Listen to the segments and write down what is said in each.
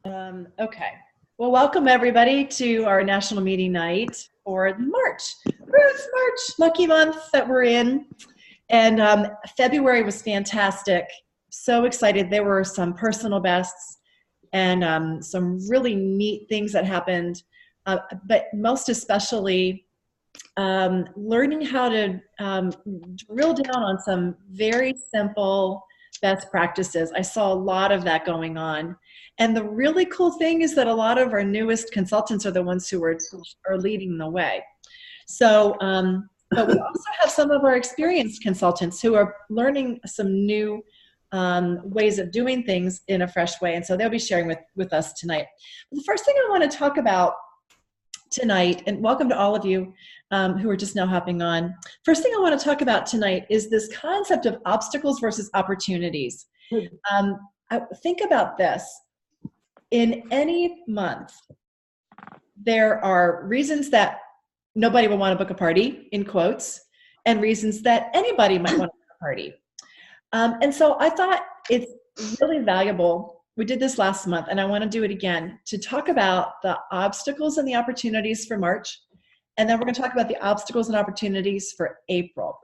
Okay. Well, welcome everybody to our national meeting night for March. It's March, lucky month that we're in. And February was fantastic. So excited. There were some personal bests and some really neat things that happened. But most especially, learning how to drill down on some very simple best practices. I saw a lot of that going on. And the really cool thing is that a lot of our newest consultants are the ones who are leading the way. So, but we also have some of our experienced consultants who are learning some new ways of doing things in a fresh way. And so they'll be sharing with us tonight. But the first thing I want to talk about tonight, and welcome to all of you who are just now hopping on. First thing I want to talk about tonight is this concept of obstacles versus opportunities. Think about this. In any month, there are reasons that nobody would want to book a party, in quotes, and reasons that anybody might want to book a party. And so I thought it's really valuable. We did this last month, and I want to do it again, to talk about the obstacles and the opportunities for March. And then we're going to talk about the obstacles and opportunities for April.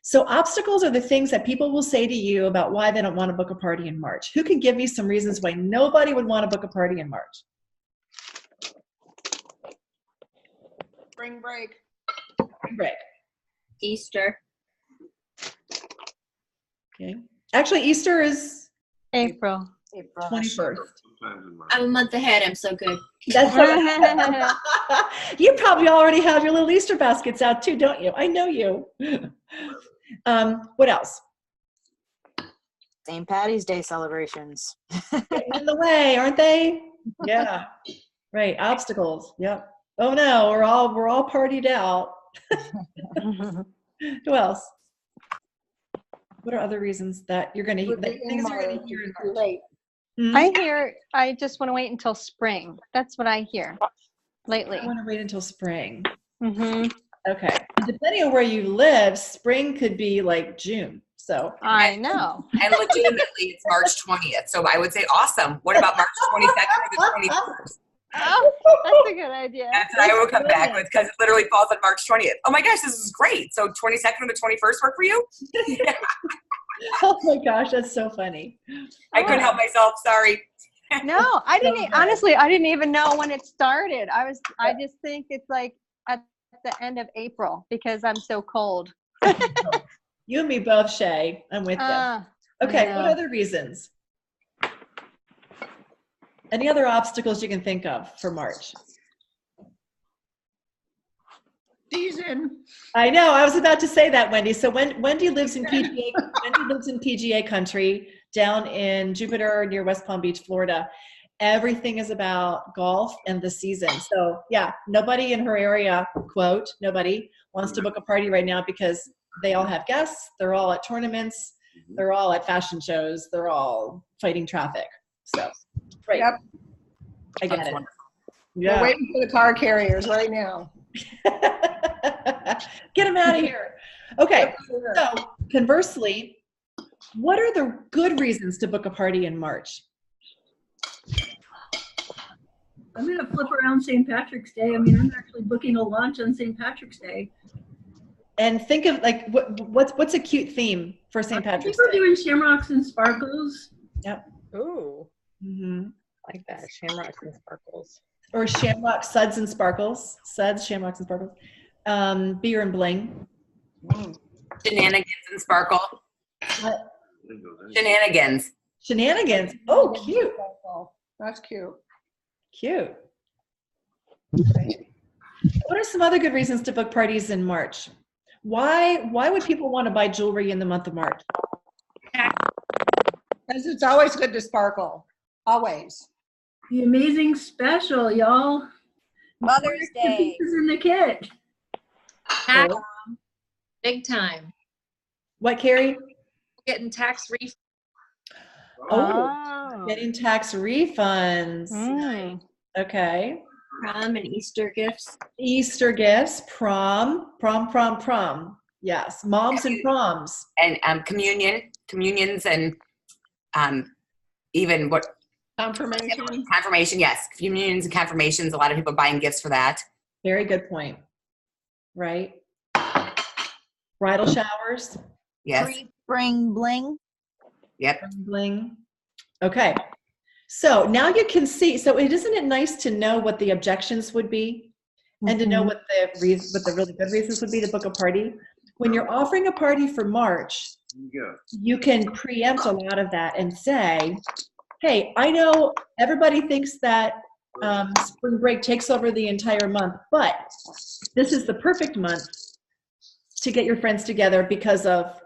So obstacles are the things that people will say to you about why they don't want to book a party in March. Who can give me some reasons why nobody would want to book a party in March? Spring break. Spring break. Easter. Okay. Actually, Easter is April. 21st. I'm a month ahead. I'm so good. That's you probably already have your little Easter baskets out too, don't you? I know you. What else? St. Patty's Day celebrations. Getting in the way, aren't they? Yeah. Right. Obstacles. Yep. Oh no, we're all partied out. Who else? What are other reasons that you're going to things you're going to hear in March? Late. I just want to wait until spring. That's what I hear lately. I want to wait until spring. Mm-hmm. Okay. Depending on where you live, spring could be like June. So I know. And legitimately, it's March 20th. So I would say, awesome. What about March 22nd or the 21st? Oh, that's a good idea. That's what I will come back with, because it literally falls on March 20th. Oh my gosh, this is great. So 22nd or the 21st work for you? Yeah. Oh my gosh, that's so funny. I couldn't help myself. Sorry. No, I didn't. Honestly, I didn't even know when it started. I just think it's like at the end of April because I'm so cold. You and me both, Shay. I'm with you. Okay, what other reasons? Any other obstacles you can think of for March? Season. I know. I was about to say that, Wendy. So Wendy lives in PGA. Wendy lives in PGA country down in Jupiter near West Palm Beach, Florida. Everything is about golf and the season. So yeah, nobody in her area, quote, nobody wants to book a party right now because they all have guests. They're all at tournaments. They're all at fashion shows. They're all fighting traffic. So, right. Yep. I get it. Wonderful. Yeah. We're waiting for the car carriers right now. Get them out of here. Okay. So conversely, what are the good reasons to book a party in March? I'm going to flip around St. Patrick's Day. I mean, I'm actually booking a lunch on St. Patrick's Day. And think of like what's a cute theme for St. Patrick's People Day? doing shamrocks and sparkles. Yep. Ooh, Mm-hmm. like that. Shamrocks and sparkles. Or shamrock suds and sparkles. Suds, shamrocks and sparkles. Beer and bling. Shenanigans and sparkle. What? Shenanigans. Shenanigans. Oh, cute. That's cute. Cute. What are some other good reasons to book parties in March? Why would people want to buy jewelry in the month of March? Because it's always good to sparkle. Always. The amazing special, y'all. Mother's The Day. pieces in the kit. Cool. Big time. What, Kari? Getting tax refund. Oh, getting tax refunds. Mm. Okay. Prom and Easter gifts. Easter gifts, prom. Yes, moms and proms. And communions, and even what Confirmation. Confirmation, yes. Communions and confirmations. A lot of people buying gifts for that. Very good point. Right? Bridal showers. Yes. Bring bling. Yep. Bling. Okay. So now you can see. So isn't it nice to know what the objections would be, and to know what the really good reasons would be to book a party? When you're offering a party for March, you can preempt a lot of that and say, "Hey, I know everybody thinks that spring break takes over the entire month, but this is the perfect month to get your friends together because of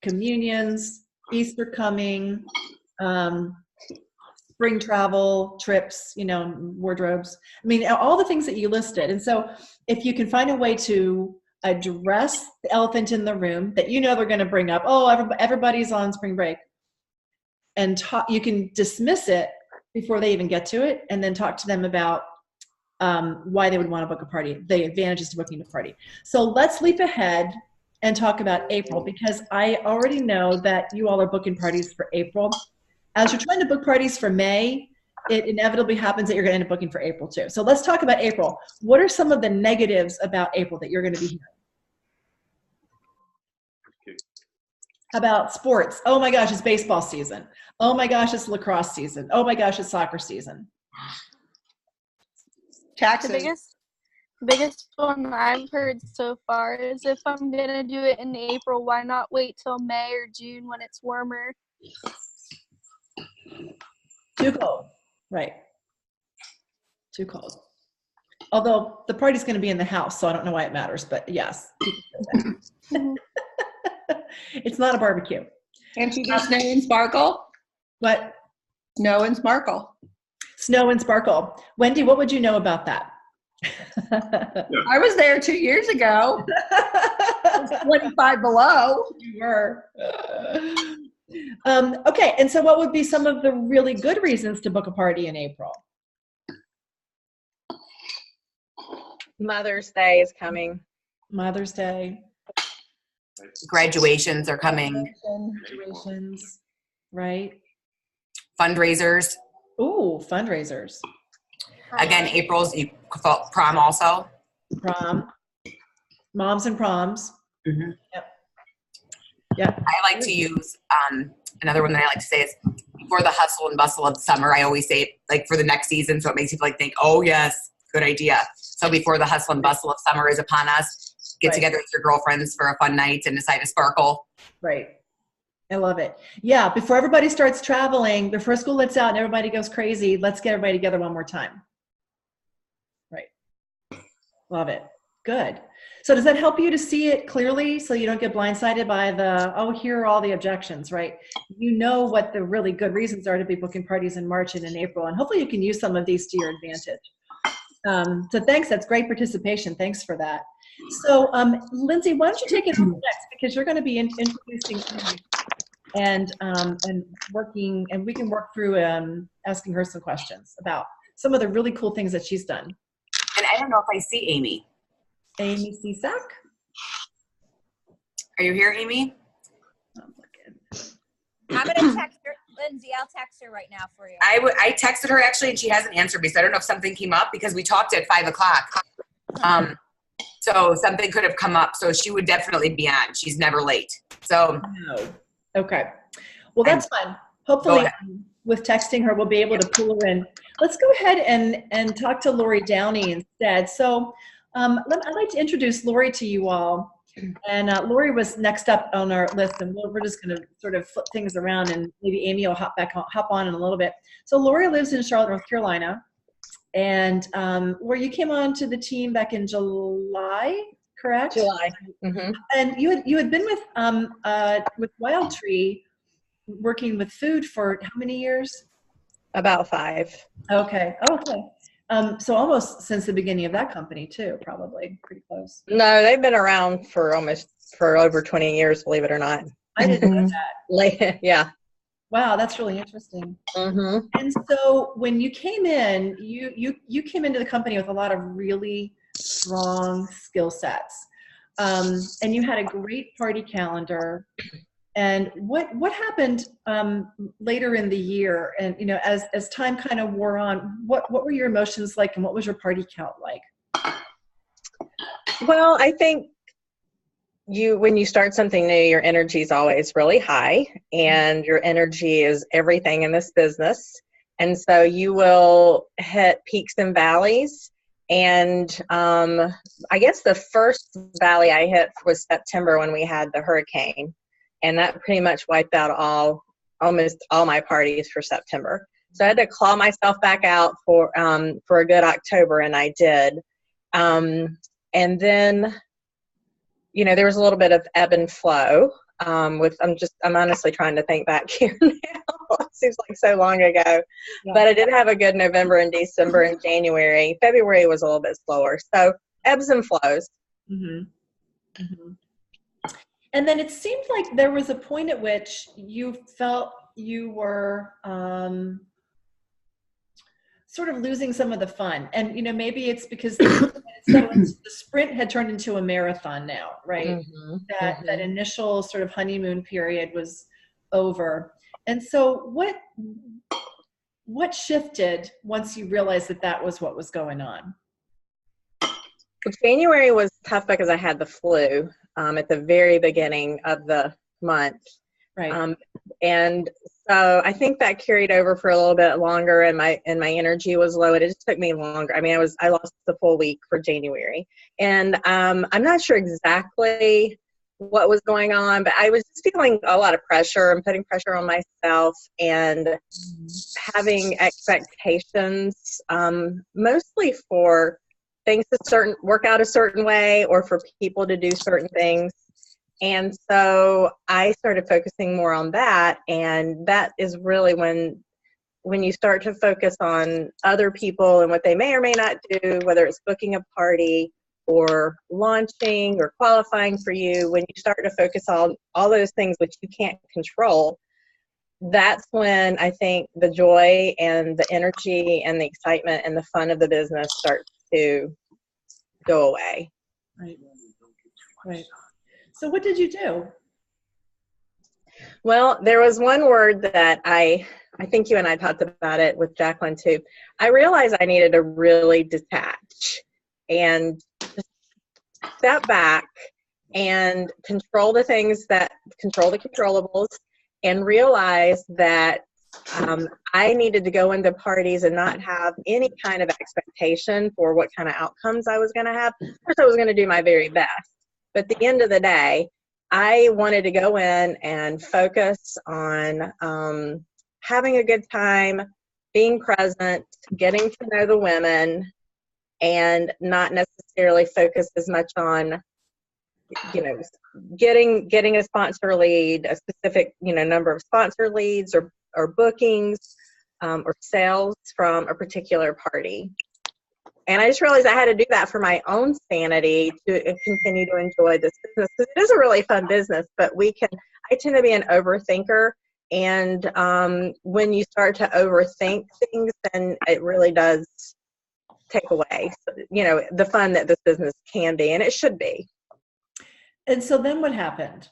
communions, Easter coming, spring travel, trips, wardrobes. I mean, all the things that you listed. And so if you can find a way to address the elephant in the room that they're going to bring up, oh, everybody's on spring break, and you can dismiss it before they even get to it, and then talk to them about why they would want to book a party, the advantages to booking a party. So let's leap ahead and talk about April, because I already know that you all are booking parties for April. As you're trying to book parties for May, it inevitably happens that you're going to end up booking for April too. So let's talk about April. What are some of the negatives about April that you're going to be hearing? How about sports? Oh my gosh, it's baseball season. Oh my gosh, it's lacrosse season. Oh my gosh, it's soccer season. Taxes. The biggest one I've heard so far is, if I'm gonna do it in April, why not wait till May or June when it's warmer? Too cold. Right. Too cold. Although the party's going to be in the house, so I don't know why it matters, but yes. It's not a barbecue. And she does snow and sparkle. But Snow and sparkle. snow and sparkle. Wendy, what would you know about that? I was there 2 years ago. 25 below. You were. Okay, and so what would be some of the really good reasons to book a party in April? Mother's Day is coming. Mother's Day. Graduations are coming. Graduations, right? Fundraisers. Ooh, fundraisers. Again, April's prom also. Prom. Moms and proms. Mhm. Yep. I like to use another one that I like to say is, before the hustle and bustle of summer, I always say it like for the next season, so it makes people think, oh yes, good idea. So before the hustle and bustle of summer is upon us, get together with your girlfriends for a fun night and decide to sparkle. Right. I love it. Yeah, before everybody starts traveling, before school lets out and everybody goes crazy, let's get everybody together one more time. Right. Love it. Good. So does that help you to see it clearly so you don't get blindsided by the, oh, here are all the objections, right? You know what the really good reasons are to be booking parties in March and in April, and hopefully you can use some of these to your advantage. So thanks, that's great participation. Thanks for that. So Lindsay, why don't you take it from next, because you're going to be introducing and working, and we can work through asking her some questions about some of the really cool things that she's done. And I don't know if I see Amy. Amy Sisak? Are you here, Amy? I'm looking. I'm going to text her. Lindsay, I'll text her right now for you. I texted her actually, and she hasn't answered me, so I don't know if something came up because we talked at 5 o'clock. So something could have come up, so she would definitely be on. She's never late. So No. Okay. Well, that's fine. Hopefully, with texting her, we'll be able to pull her in. Let's go ahead and talk to Lori Downey instead. So I'd like to introduce Lori to you all. And Lori was next up on our list, and we're just going to sort of flip things around, and maybe Amy will hop on in a little bit. So Lori lives in Charlotte, North Carolina. And Lori, you came on to the team back in July, correct? July. Mm-hmm. And you had been with Wild Tree, working with food for how many years? About 5. Okay. Okay. So almost since the beginning of that company too, probably pretty close. No, they've been around for over 20 years, believe it or not. I didn't know that. Yeah. Wow, that's really interesting. Mm-hmm. And so when you came in, you came into the company with a lot of really strong skill sets. And you had a great party calendar. And what happened later in the year? And as time kind of wore on, what were your emotions like, and what was your party count like? Well, I think when you start something new, your energy is always really high, and your energy is everything in this business. And so you will hit peaks and valleys. And I guess the first valley I hit was September when we had the hurricane. And that pretty much wiped out almost all my parties for September. So I had to claw myself back out for a good October, and I did. And then, there was a little bit of ebb and flow. I'm honestly trying to think back here now. It seems like so long ago. Yeah. But I did have a good November and December and January. February was a little bit slower. So ebbs and flows. Mm-hmm. Mm-hmm. And then it seemed like there was a point at which you felt you were sort of losing some of the fun. And, maybe it's because the sprint had turned into a marathon now, right? Mm-hmm. That initial sort of honeymoon period was over. And so what shifted once you realized that was what was going on? January was tough because I had the flu at the very beginning of the month. Right. And so I think that carried over for a little bit longer, and my energy was low. It just took me longer. I mean, I lost the full week for January, and I'm not sure exactly what was going on, but I was just feeling a lot of pressure and putting pressure on myself and having expectations, mostly for things to work out a certain way, or for people to do certain things. And so I started focusing more on that, and that is really when you start to focus on other people and what they may or may not do, whether it's booking a party or launching or qualifying for you, when you start to focus on all those things which you can't control, that's when I think the joy and the energy and the excitement and the fun of the business starts to go away. Right. Right. So what did you do? Well, there was one word that I think you and I talked about it with Jacqueline too. I realized I needed to really detach and step back and control the controllables, and realize that I needed to go into parties and not have any kind of expectation for what kind of outcomes I was going to have. Of course, I was going to do my very best. But at the end of the day, I wanted to go in and focus on having a good time, being present, getting to know the women, and not necessarily focus as much on, getting a sponsor lead, a specific, number of sponsor leads or bookings or sales from a particular party. And I just realized I had to do that for my own sanity to continue to enjoy this business, because it is a really fun business, but I tend to be an overthinker. And when you start to overthink things, then it really does take away, the fun that this business can be, and it should be. And so then what happened?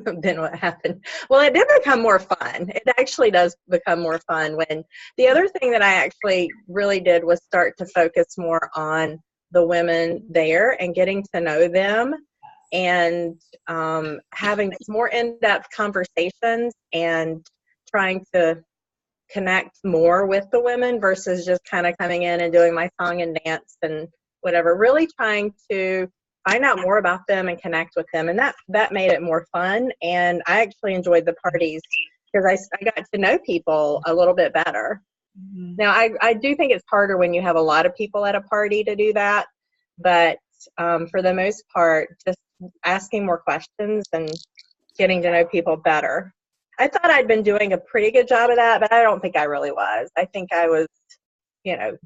Then what happened? Well, it did become more fun. It actually does become more fun when the other thing that I actually really did was start to focus more on the women there and getting to know them, and having more in-depth conversations and trying to connect more with the women versus just kind of coming in and doing my song and dance and whatever, really trying to find out more about them and connect with them. And that made it more fun. And I actually enjoyed the parties because I got to know people a little bit better. Mm-hmm. Now, I do think it's harder when you have a lot of people at a party to do that. But for the most part, just asking more questions and getting to know people better. I thought I'd been doing a pretty good job of that, but I don't think I really was. I think I was,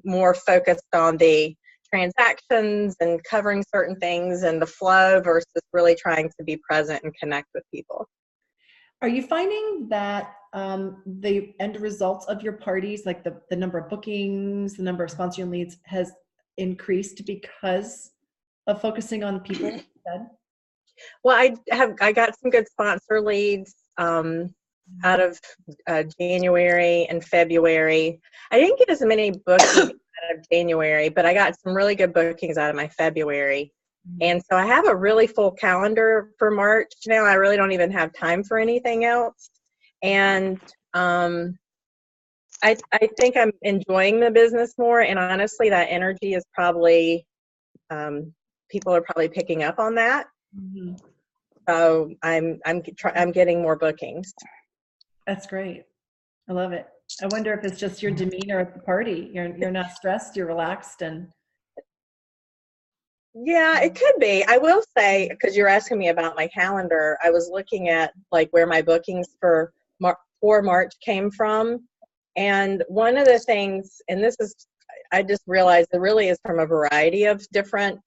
more focused on the transactions and covering certain things and the flow versus really trying to be present and connect with people. Are you finding that the end results of your parties, like the number of bookings, the number of sponsoring leads, has increased because of focusing on people instead? Well, I got some good sponsor leads out of January and February. I didn't get as many bookings out of January, but I got some really good bookings out of my February. And so I have a really full calendar for March now. I really don't even have time for anything else. And I think I'm enjoying the business more. And honestly, that energy is probably, people are probably picking up on that. Mm-hmm. So I'm getting more bookings. That's great. I love it. I wonder if it's just your demeanor at the party. You're not stressed, you're relaxed, and yeah, it could be. I will say, because you're asking me about my calendar, I was looking at like where my bookings for March came from. And one of the things, and this is, I just realized it really is from a variety of different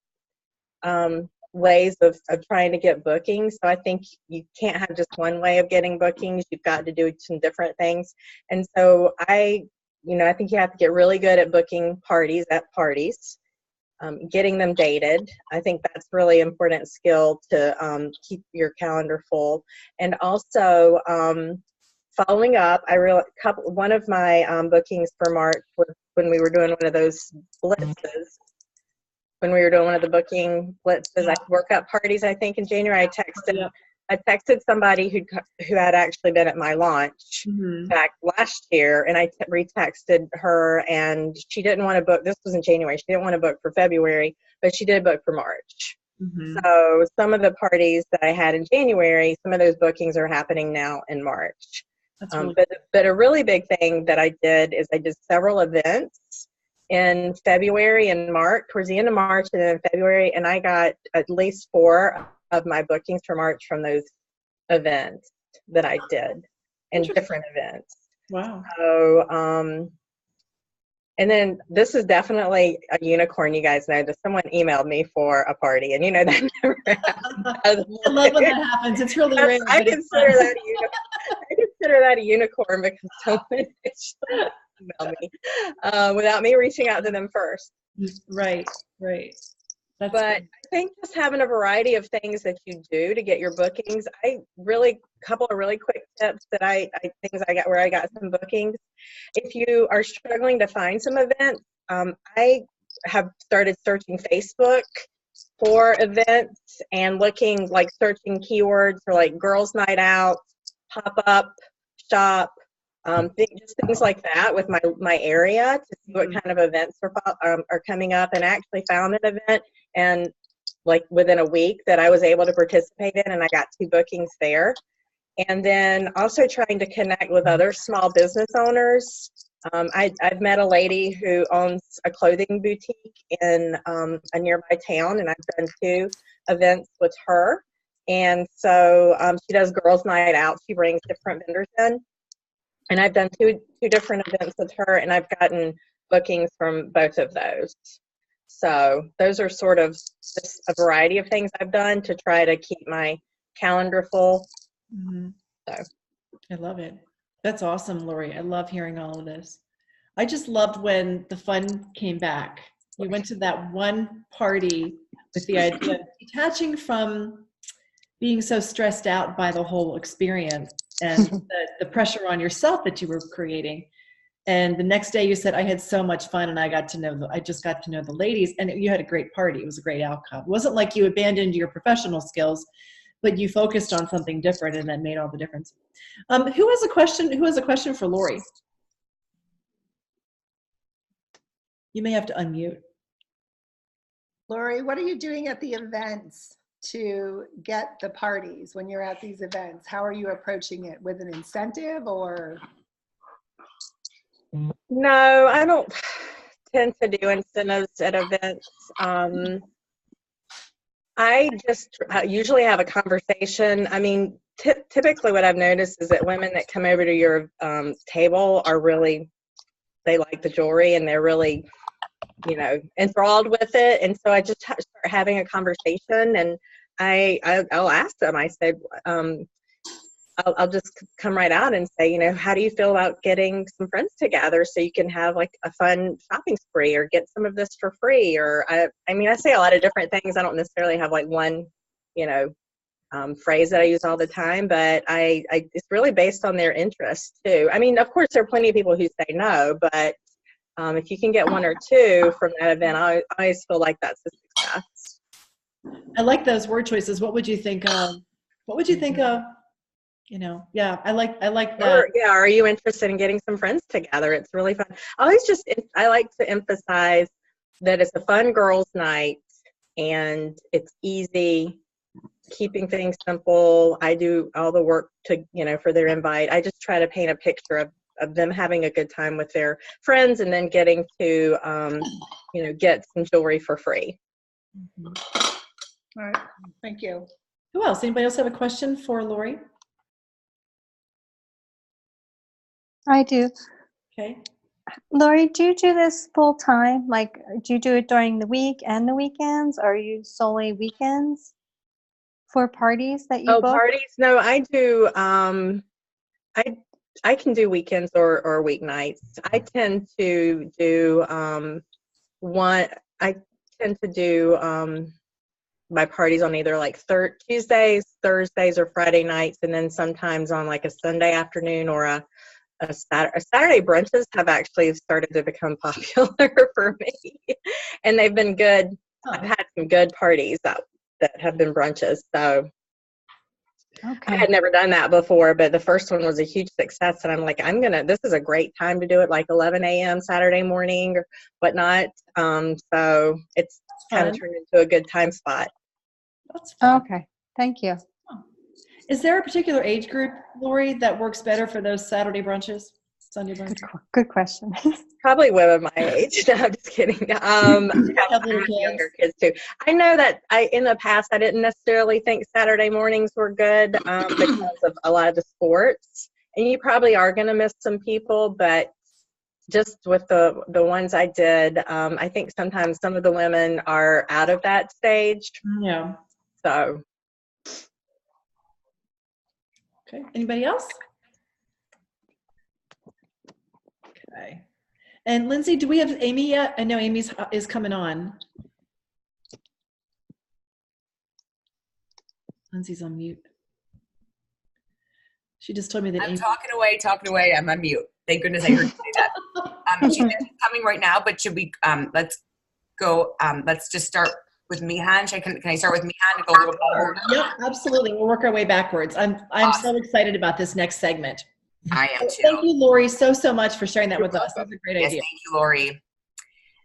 ways of trying to get bookings. So I think you can't have just one way of getting bookings. You've got to do some different things. And so I think you have to get really good at booking parties at parties. Getting them dated. I think that's really important skill to keep your calendar full. And also following up, one of my bookings for March was when we were doing one of those blitzes. When we were doing one of the booking blitzes, I work up parties, I think in January, I texted somebody who had actually been at my launch back last year, and I retexted her, and she didn't want to book. This was in January. She didn't want to book for February, but she did book for March. So some of the parties that I had in January, some of those bookings are happening now in March. Really but a really big thing that I did is I did several events in February and March, towards the end of March and then February, and I got at least 4 of my bookings for March from those events that I did, and different events. Wow. So, and then this is definitely a unicorn. You guys know that someone emailed me for a party, and that never happens. I love when that happens. It's really rare. I consider that a unicorn because someone actually emailed me without me reaching out to them first. Right. But I think just having a variety of things that you do to get your bookings, couple of really quick tips that I got where I got some bookings. If you are struggling to find some events, I have started searching Facebook for events and searching keywords for like girls' night out, pop-up shop, just things like that with my area to see what kind of events are coming up, and I actually found an event and like within a week that I was able to participate in, and I got 2 bookings there. And then also trying to connect with other small business owners. I've met a lady who owns a clothing boutique in a nearby town, and I've done 2 events with her. And so she does girls' night out. She brings different vendors in. And I've done two different events with her, and I've gotten bookings from both of those. So those are sort of just a variety of things I've done to try to keep my calendar full. So I love it. That's awesome, Lori. I love hearing all of this. I just loved when the fun came back. You went to that one party with the idea of detaching from being so stressed out by the whole experience and the pressure on yourself that you were creating. And the next day you said, I had so much fun, and I just got to know the ladies, and you had a great party. It was a great outcome. It wasn't like you abandoned your professional skills, but you focused on something different, and that made all the difference. Who has a question for Lori? You may have to unmute. Lori, what are you doing at the events to get the parties when you're at these events? How are you approaching it? With an incentive or? No, I don't tend to do incentives at events. I just usually have a conversation. I mean, typically what I've noticed is that women that come over to your table they like the jewelry, and they're really, enthralled with it. And so I just start having a conversation, and I'll ask them. I said, I'll just come right out and say, how do you feel about getting some friends together so you can have like a fun shopping spree, or get some of this for free? Or I say a lot of different things. I don't necessarily have like one, phrase that I use all the time, but I it's really based on their interest too. I mean, of course, there are plenty of people who say no, but if you can get one or two from that event, I always feel like that's a success. I like those word choices. What would you think of? What would you think of? Yeah, I like that. Or, yeah, are you interested in getting some friends together? It's really fun. I like to emphasize that it's a fun girls' night and it's easy, keeping things simple. I do all the work to, for their invite. I just try to paint a picture of them having a good time with their friends and then getting to, get some jewelry for free. All right. Thank you. Who else? Anybody else have a question for Lori? I do. Okay. Lori, do you do this full time? Like, do you do it during the week and the weekends? Or are you solely weekends for parties that you book? Parties? No, I do. I can do weekends or weeknights. I tend to do my parties on either like Tuesdays, Thursdays, or Friday nights, and then sometimes on like a Sunday afternoon or a Saturday brunches have actually started to become popular for me, and they've been good. I've had some good parties that have been brunches. So I had never done that before, but the first one was a huge success, and I'm like, this is a great time to do it, like 11 a.m. Saturday morning or whatnot. So it's kind of turned into a good time spot. That's fun. Okay, thank you. Is there a particular age group, Lori, that works better for those Saturday brunches, Sunday brunches? Good question. Probably women my age. No, I'm just kidding. I have younger kids too. I know that in the past I didn't necessarily think Saturday mornings were good because of a lot of the sports, and you probably are going to miss some people, but just with the ones I did, I think sometimes some of the women are out of that stage. Yeah. So. Okay. Anybody else? Okay. And Lindsay, do we have Amy yet? I know Amy is coming on. Lindsay's on mute. She just told me that I'm talking away. I'm on mute. Thank goodness I heard you say that. She's coming right now, but should we, let's go, let's just start with Mihan. Can I start with Mihan and go a little forward? Yep, absolutely. We'll work our way backwards. I'm awesome. So excited about this next segment. I am too. Thank you, Lori, so much for sharing that with us. That's a great idea. Thank you, Lori.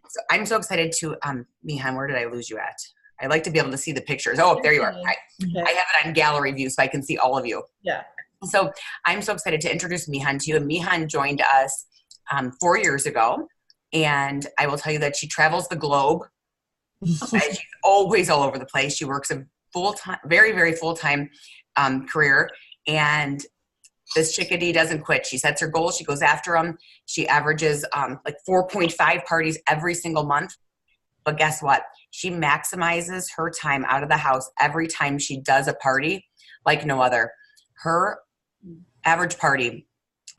So I'm so excited to, Mihan, where did I lose you at? I like to be able to see the pictures. Oh, there you are. I have it on gallery view so I can see all of you. Yeah. So I'm so excited to introduce Mihan to you. And Mihan joined us 4 years ago. And I will tell you that she travels the globe. She's always all over the place. She works a full-time, very, very full-time career. And this chickadee doesn't quit. She sets her goals. She goes after them. She averages like 4.5 parties every single month. But guess what? She maximizes her time out of the house every time she does a party like no other. Her average party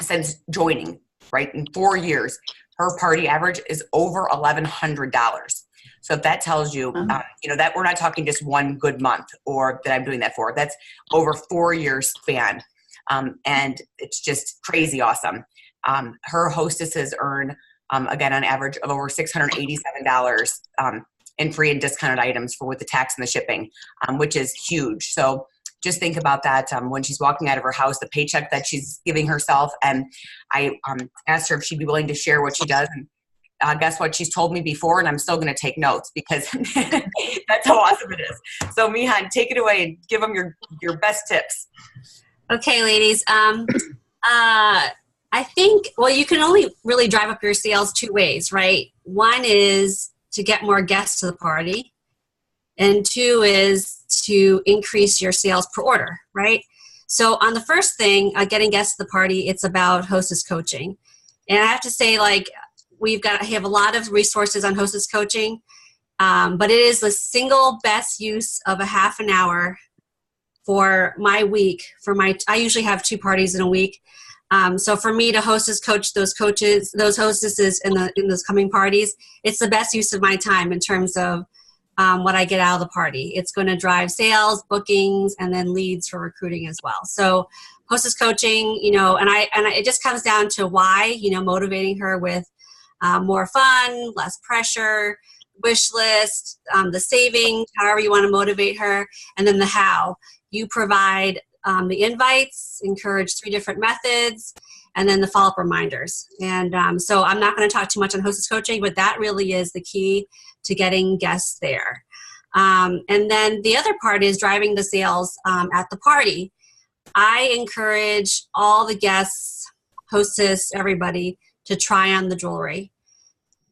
since joining, right, in 4 years, her party average is over $1,100. So if that tells you, that we're not talking just one good month or that I'm doing that for. That's over 4 years span. And it's just crazy awesome. Her hostesses earn, again, on average of over $687 in free and discounted items with the tax and the shipping, which is huge. So just think about that when she's walking out of her house, the paycheck that she's giving herself. And I asked her if she'd be willing to share what she does. And guess what? She's told me before, and I'm still going to take notes because that's how awesome it is. So Mihan, take it away and give them your best tips. Okay, ladies. I think, you can only really drive up your sales two ways, right? One is to get more guests to the party. And two is to increase your sales per order, right? So on the first thing, getting guests to the party, it's about hostess coaching. And I have to say, we have a lot of resources on hostess coaching, but it is the single best use of a half an hour for my week. I usually have 2 parties in a week. So for me to hostess coach those hostesses in those coming parties, it's the best use of my time in terms of what I get out of the party. It's going to drive sales, bookings, and then leads for recruiting as well. So hostess coaching, and it just comes down to why, motivating her with more fun, less pressure, wish list, the savings, however you want to motivate her, and then the how. You provide the invites, encourage 3 different methods, and then the follow-up reminders. And so I'm not going to talk too much on hostess coaching, but that really is the key to getting guests there. And then the other part is driving the sales at the party. I encourage all the guests, hostess, everybody, to try on the jewelry.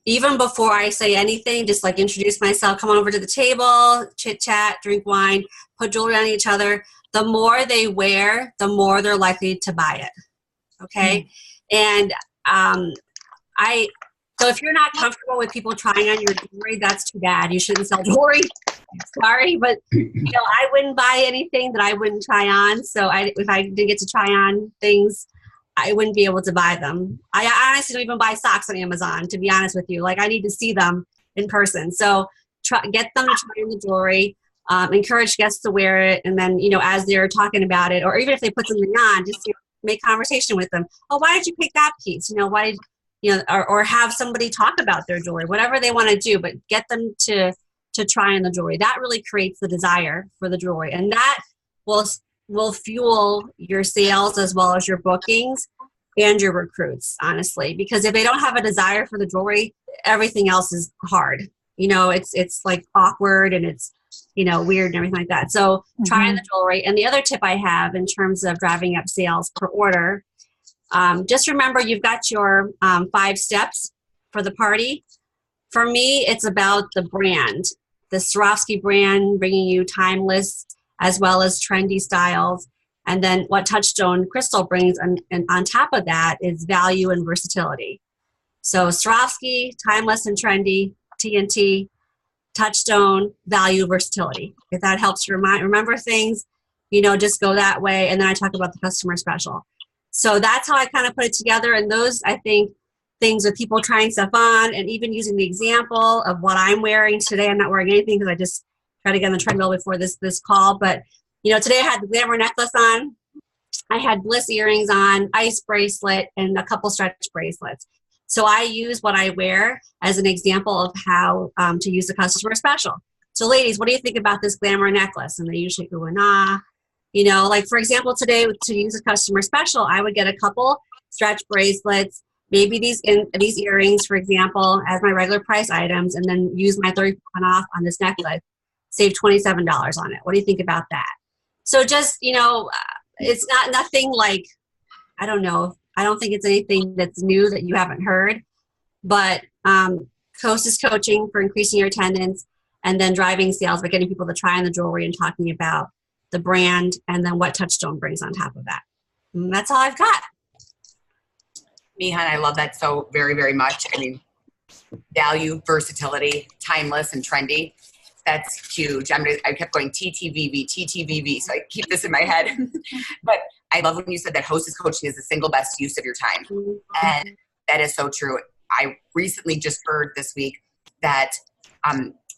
Even before I say anything, just like introduce myself, come on over to the table, chit chat, drink wine, put jewelry on each other. The more they wear, the more they're likely to buy it. Okay? And so if you're not comfortable with people trying on your jewelry, that's too bad. You shouldn't sell jewelry. Sorry, but I wouldn't buy anything that I wouldn't try on. So if I did get to try on things, I wouldn't be able to buy them. I honestly don't even buy socks on Amazon, to be honest with you. Like, I need to see them in person. So get them to try on the jewelry, encourage guests to wear it. And then, as they're talking about it, or even if they put something on, just make conversation with them. Oh, why did you pick that piece? Why did, or have somebody talk about their jewelry, whatever they want to do, but get them to try on the jewelry. That really creates the desire for the jewelry. And that will fuel your sales as well as your bookings and your recruits, honestly. Because if they don't have a desire for the jewelry, everything else is hard. It's like awkward and it's, weird and everything like that. So try on the jewelry. And the other tip I have in terms of driving up sales per order, just remember you've got your 5 steps for the party. For me, it's about the brand. The Swarovski brand, bringing you timeless as well as trendy styles. And then what Touchstone Crystal brings on top of that is value and versatility. So Swarovski, timeless and trendy, TNT, Touchstone, value, versatility. If that helps you remember things, just go that way. And then I talk about the customer special. So that's how I kind of put it together. And those, I think, things with people trying stuff on, and even using the example of what I'm wearing today. I'm not wearing anything because I just tried to get on the treadmill before this call. But, today I had the glamour necklace on. I had bliss earrings on, ice bracelet, and a couple stretch bracelets. So I use what I wear as an example of how to use the customer special. So ladies, what do you think about this glamour necklace? And they usually go, nah. Like for example, today to use a customer special, I would get a couple stretch bracelets, maybe these earrings, for example, as my regular price items, and then use my 30% off on this necklace, save $27 on it. What do you think about that? So just, it's nothing like, I don't know. I don't think it's anything that's new that you haven't heard, but hostess coaching for increasing your attendance, and then driving sales by getting people to try on the jewelry and talking about the brand, and then what Touchstone brings on top of that. And that's all I've got. Mihan, I love that so very, very much. I mean, value, versatility, timeless, and trendy. That's huge. I kept going TTVV, so I keep this in my head. But I love when you said that hostess coaching is the single best use of your time. And that is so true. I recently just heard this week that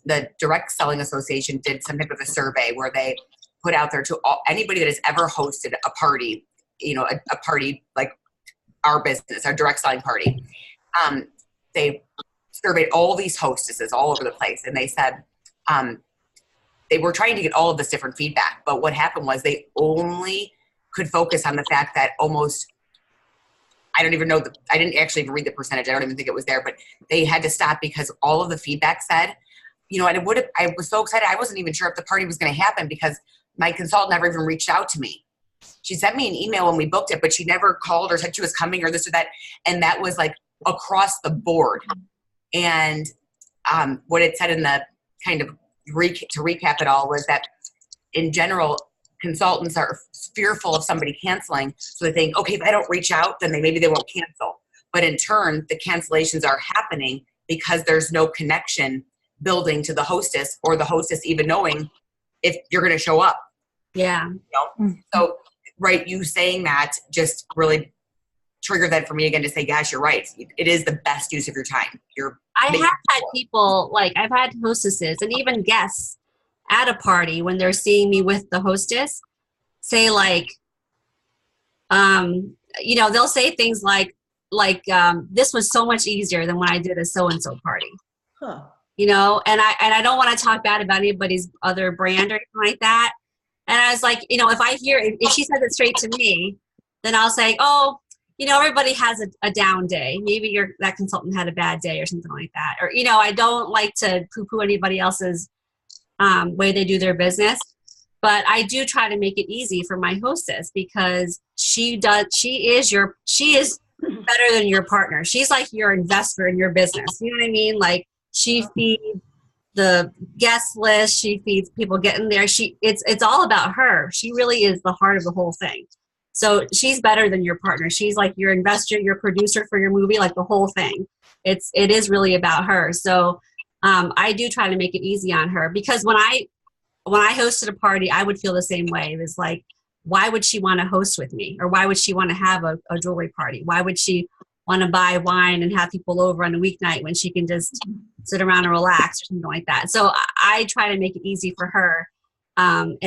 the Direct Selling Association did some type of a survey where they put out there to anybody that has ever hosted a party, a party like our business, our direct selling party. They surveyed all these hostesses all over the place, and they said they were trying to get all of this different feedback. But what happened was they only could focus on the fact that almost, I don't even know, I didn't actually even read the percentage. I don't even think it was there, but they had to stop because all of the feedback said, and I was so excited. I wasn't even sure if the party was going to happen because my consultant never even reached out to me. She sent me an email when we booked it, but she never called or said she was coming or this or that. And that was like across the board. And what it said in the kind of to recap it all was that in general, consultants are fearful of somebody canceling. So they think, okay, if I don't reach out, then maybe they won't cancel. But in turn, the cancellations are happening because there's no connection building to the hostess, or the hostess even knowing if you're going to show up. Yeah. So, right, you saying that just really triggered that for me again to say, gosh, you're right. It is the best use of your time. I have had people, like I've had hostesses and even guests at a party when they're seeing me with the hostess say like, they'll say things like this was so much easier than when I did a so-and-so party. Huh. And I don't want to talk bad about anybody's other brand or anything like that. And I was like, if she says it straight to me, then I'll say, oh, everybody has a down day. Maybe that consultant had a bad day or something like that. Or, I don't like to poo-poo anybody else's way they do their business. But I do try to make it easy for my hostess because she is better than your partner. She's like your investor in your business. You know what I mean? Like she feeds the guest list. She feeds people getting there. It's all about her. She really is the heart of the whole thing. So she's better than your partner. She's like your investor, your producer for your movie, like the whole thing. It is really about her. So I do try to make it easy on her because when I hosted a party, I would feel the same way. It was like, why would she want to host with me? Or why would she want to have a jewelry party? Why would she want to buy wine and have people over on a weeknight when she can just sit around and relax or something like that? So I try to make it easy for her and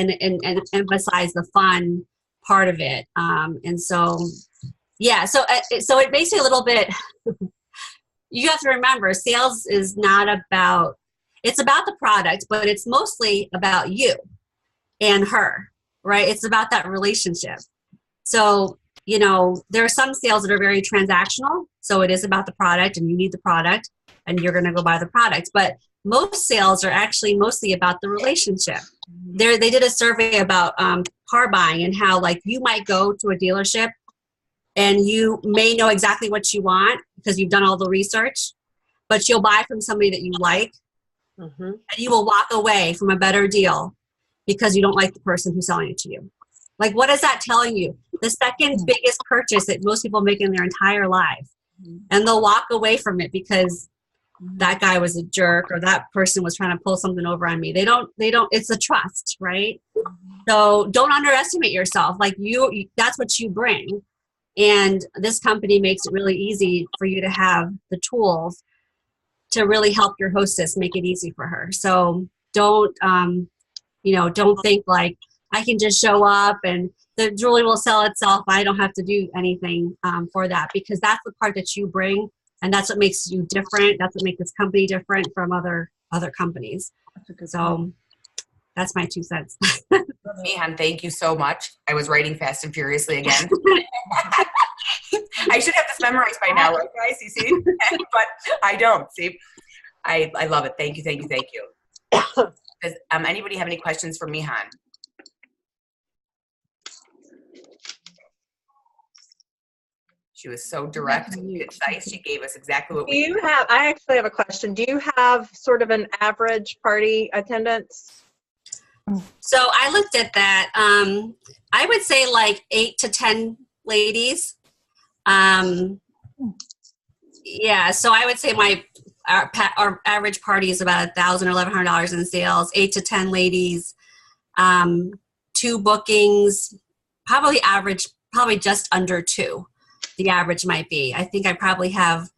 emphasize the fun part of it. So it makes it a little bit, you have to remember, sales is not about, it's about the product, but it's mostly about you and her, right? It's about that relationship. So, there are some sales that are very transactional. So it is about the product and you need the product and you're going to go buy the product. But most sales are actually mostly about the relationship. They did a survey about car buying and how like you might go to a dealership and you may know exactly what you want because you've done all the research, but you'll buy from somebody that you like. Mm-hmm. And you will walk away from a better deal because you don't like the person who's selling it to you. Like, what is that telling you? The second biggest purchase that most people make in their entire life. And they'll walk away from it because that guy was a jerk or that person was trying to pull something over on me. They don't, it's a trust, right? So don't underestimate yourself. Like that's what you bring. And this company makes it really easy for you to have the tools to really help your hostess make it easy for her. So don't think like I can just show up and the jewelry will sell itself. I don't have to do anything for that because that's the part that you bring and that's what makes you different. That's what makes this company different from other companies. So that's my 2 cents. Man, thank you so much. I was writing fast and furiously again. I should have this memorized by now, right guys? You see? But I don't. See? I love it. Thank you. Does anybody have any questions for Mihan? She was so direct and concise. She gave us exactly what we need. I actually have a question. Do you have sort of an average party attendance? So I looked at that. I would say like 8 to 10 ladies. Yeah, so I would say our average party is about $1,000 or $1,100 in sales. 8 to 10 ladies, 2 bookings, probably just under 2. The average might be. I think I probably have,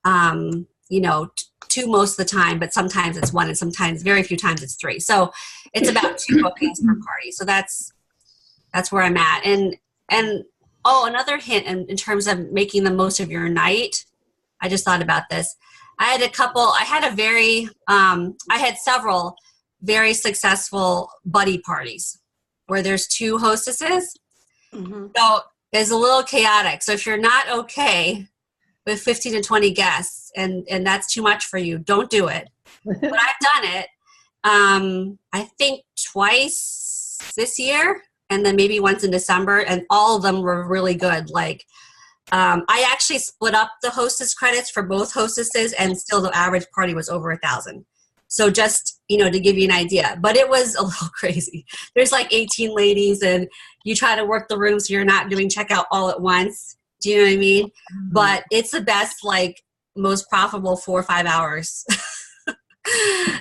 2 most of the time, but sometimes it's 1 and sometimes very few times it's 3. So it's about 2 bookings per party. So that's where I'm at. And another hint in terms of making the most of your night. I just thought about this. I had several very successful buddy parties where there's 2 hostesses. Mm-hmm. So it's a little chaotic. So if you're not okay with 15 to 20 guests and that's too much for you, don't do it. But I've done it, I think twice this year and then maybe once in December, and all of them were really good. Like I actually split up the hostess credits for both hostesses and still the average party was over 1,000. So just, to give you an idea, but it was a little crazy. There's like 18 ladies and you try to work the room so you're not doing checkout all at once. Do you know what I mean? Mm-hmm. But it's the best, like most profitable 4 or 5 hours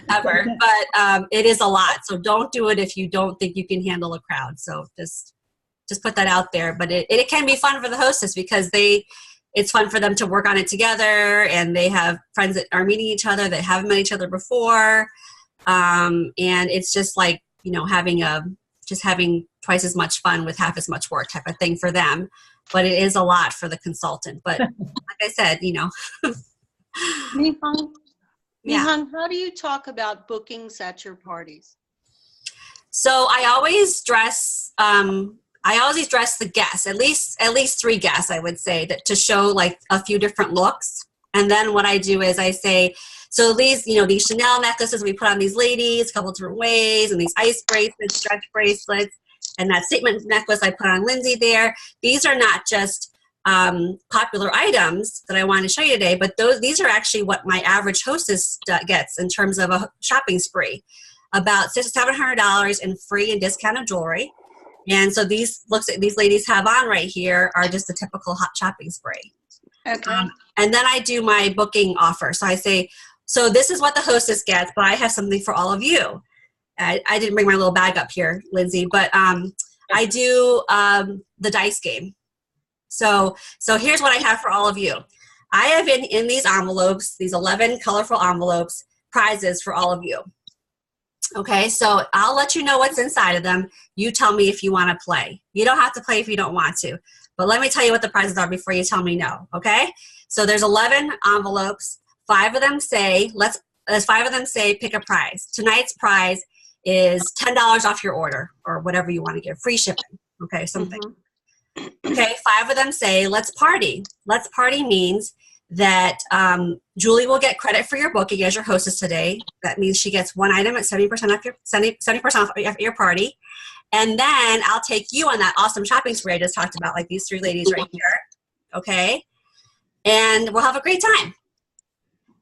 ever. But it is a lot. So don't do it if you don't think you can handle a crowd. So just just put that out there. But it can be fun for the hostess because it's fun for them to work on it together, and they have friends that are meeting each other that haven't met each other before. And it's just like, having twice as much fun with half as much work type of thing for them. But it is a lot for the consultant. But like I said, Mihan, yeah. how do you talk about bookings at your parties? So I always dress the guests, at least 3 guests, I would say, that to show like a few different looks. And then what I do is I say, so these Chanel necklaces we put on these ladies a couple different ways, and these ice bracelets, stretch bracelets, and that statement necklace I put on Lindsay there. These are not just popular items that I want to show you today, but these are actually what my average hostess gets in terms of a shopping spree. About $600 to $700 in free and discounted jewelry. And so these looks that these ladies have on right here are just a typical hot shopping spree. Okay. And then I do my booking offer. So I say, so this is what the hostess gets, but I have something for all of you. I didn't bring my little bag up here, Lindsay, but I do the dice game. So here's what I have for all of you. I have in these envelopes, these 11 colorful envelopes, prizes for all of you. Okay, so I'll let you know what's inside of them. You tell me if you want to play. You don't have to play if you don't want to. But let me tell you what the prizes are before you tell me no, okay? So there's 11 envelopes. 5 of them say, pick a prize. Tonight's prize is $10 off your order or whatever you want to give. Free shipping, okay, something. Mm-hmm. Okay, 5 of them say, let's party. Let's party means that Julie will get credit for your booking as your hostess today. That means she gets one item at 70% off your party. And then I'll take you on that awesome shopping spree I just talked about, like these 3 ladies right here. Okay? And we'll have a great time.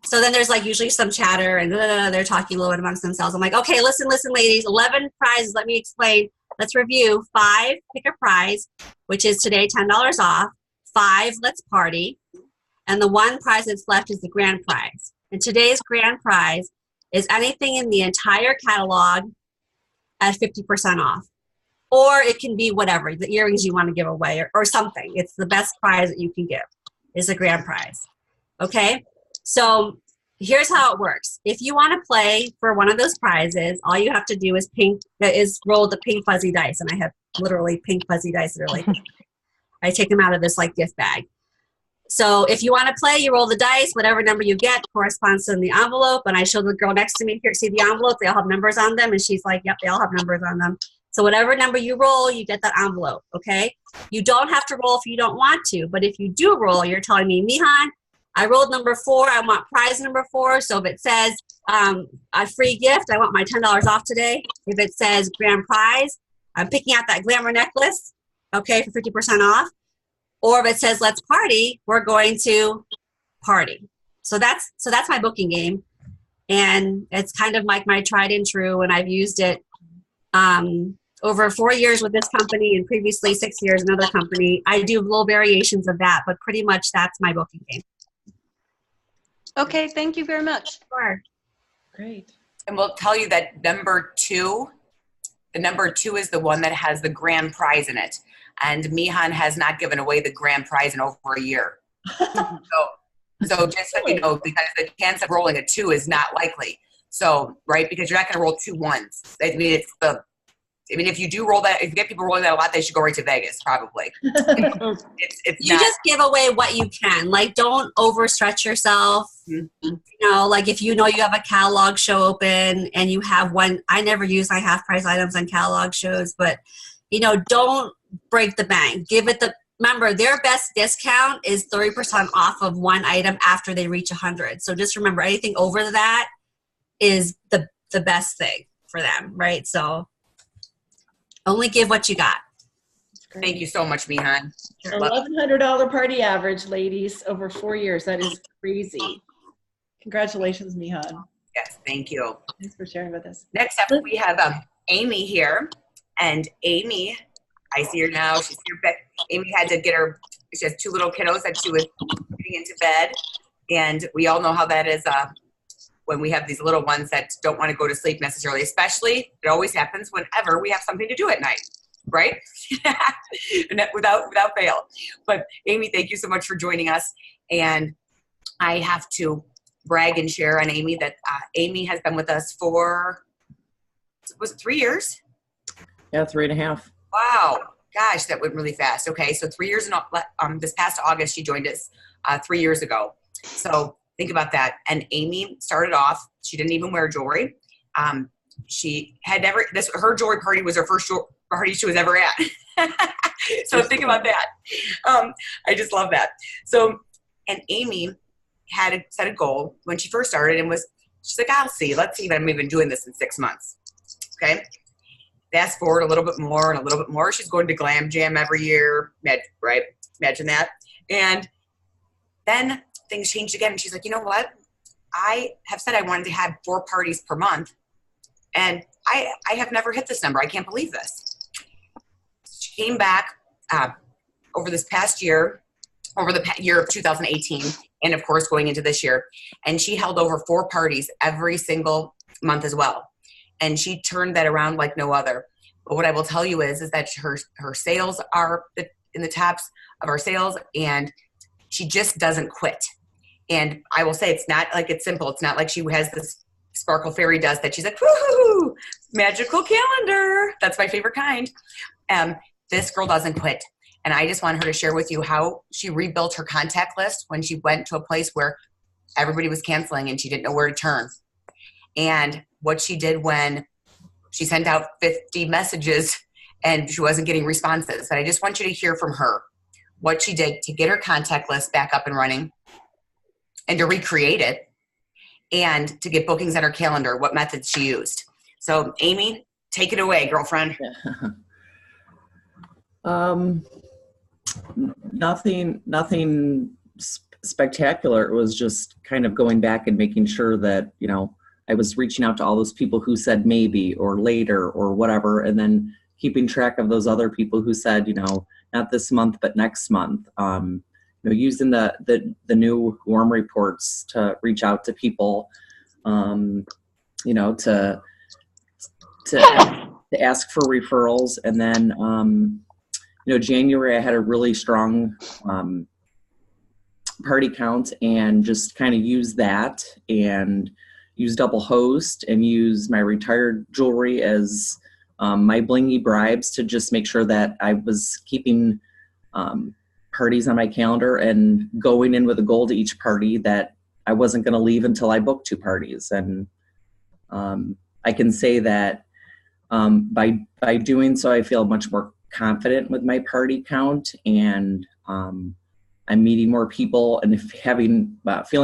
So then there's like usually some chatter and they're talking a little bit amongst themselves. I'm like, okay, listen, ladies, 11 prizes. Let me explain. Let's review. 5, pick a prize, which is today $10 off. 5, let's party. And the 1 prize that's left is the grand prize. And today's grand prize is anything in the entire catalog at 50% off. Or it can be whatever, the earrings you want to give away or something. It's the best prize that you can give is a grand prize. Okay? So here's how it works. If you want to play for one of those prizes, all you have to do is roll the pink fuzzy dice. And I have literally pink fuzzy dice that are like, I take them out of this like gift bag. So if you want to play, you roll the dice. Whatever number you get corresponds to the envelope. And I show the girl next to me here, see the envelope. They all have numbers on them. And she's like, yep, they all have numbers on them. So whatever number you roll, you get that envelope, okay? You don't have to roll if you don't want to. But if you do roll, you're telling me, Mihan, I rolled number 4. I want prize number 4. So if it says a free gift, I want my $10 off today. If it says grand prize, I'm picking out that glamour necklace, okay, for 50% off. Or if it says let's party, we're going to party. So that's my booking game, and it's kind of like my tried and true. And I've used it over 4 years with this company, and previously 6 years another company. I do little variations of that, but pretty much that's my booking game. Okay, thank you very much. Sure. Great. And we'll tell you that number 2 is the one that has the grand prize in it. And Mihan has not given away the grand prize in over a year. So just so you know, because the chance of rolling a 2 is not likely. So, right, because you're not going to roll 2 1s. I mean, if you do roll that, if you get people rolling that a lot, they should go right to Vegas, probably. You just give away what you can. Like, don't overstretch yourself. Mm-hmm. You know, like if you know you have a catalog show open and you have one, I never use my half price items on catalog shows, but, you know, don't break the bank. Remember, their best discount is 30% off of one item after they reach 100. So just remember, anything over that is the best thing for them, right? So only give what you got. Thank you so much, Mihan. $1,100 party average, ladies, over 4 years. That is crazy. Congratulations, Mihan. Yes, thank you. Thanks for sharing with us. Next up, we have Amy here. And Amy, I see her now. She's here. But Amy had to get she has 2 little kiddos that she was getting into bed. And we all know how that is when we have these little ones that don't want to go to sleep necessarily, especially it always happens whenever we have something to do at night. right? without fail. But Amy, thank you so much for joining us. And I have to brag and share on Amy that Amy has been with us for, was it 3 years? Yeah, 3.5. Wow. Gosh, that went really fast. Okay, so 3 years, this past August, she joined us 3 years ago. So think about that. And Amy started off, she didn't even wear jewelry. She had never, her jewelry party was her first jewelry party she was ever at. So think about that. I just love that. So, and Amy had set a goal when she first started and she's like, let's see if I'm even doing this in 6 months. Okay. Fast forward a little bit more and a little bit more. She's going to Glam Jam every year, right? Imagine that. And then things changed again. And she's like, you know what? I have said I wanted to have 4 parties per month. And I have never hit this number. I can't believe this. She came back over this past year, over the year of 2018, and of course going into this year. And she held over 4 parties every single month as well. And she turned that around like no other. But what I will tell you is that her sales are in the tops of our sales, and she just doesn't quit. And I will say it's not like it's simple. It's not like she has this sparkle fairy dust that she's like, woohoo, magical calendar. That's my favorite kind. This girl doesn't quit. And I just want her to share with you how she rebuilt her contact list when she went to a place where everybody was canceling and she didn't know where to turn. And what she did when she sent out 50 messages and she wasn't getting responses. But I just want you to hear from her what she did to get her contact list back up and running and to recreate it and to get bookings on her calendar, what methods she used. So Amy, take it away, girlfriend. Nothing spectacular. It was just kind of going back and making sure that, I was reaching out to all those people who said maybe or later or whatever, and then keeping track of those other people who said, not this month, but next month. Using the new warm reports to reach out to people, to ask for referrals. And then, January I had a really strong party count and just kind of used that and use double host and use my retired jewelry as my blingy bribes to just make sure that I was keeping parties on my calendar and going in with a goal to each party that I wasn't going to leave until I booked 2 parties. And I can say that by doing so, I feel much more confident with my party count, and I'm meeting more people and feeling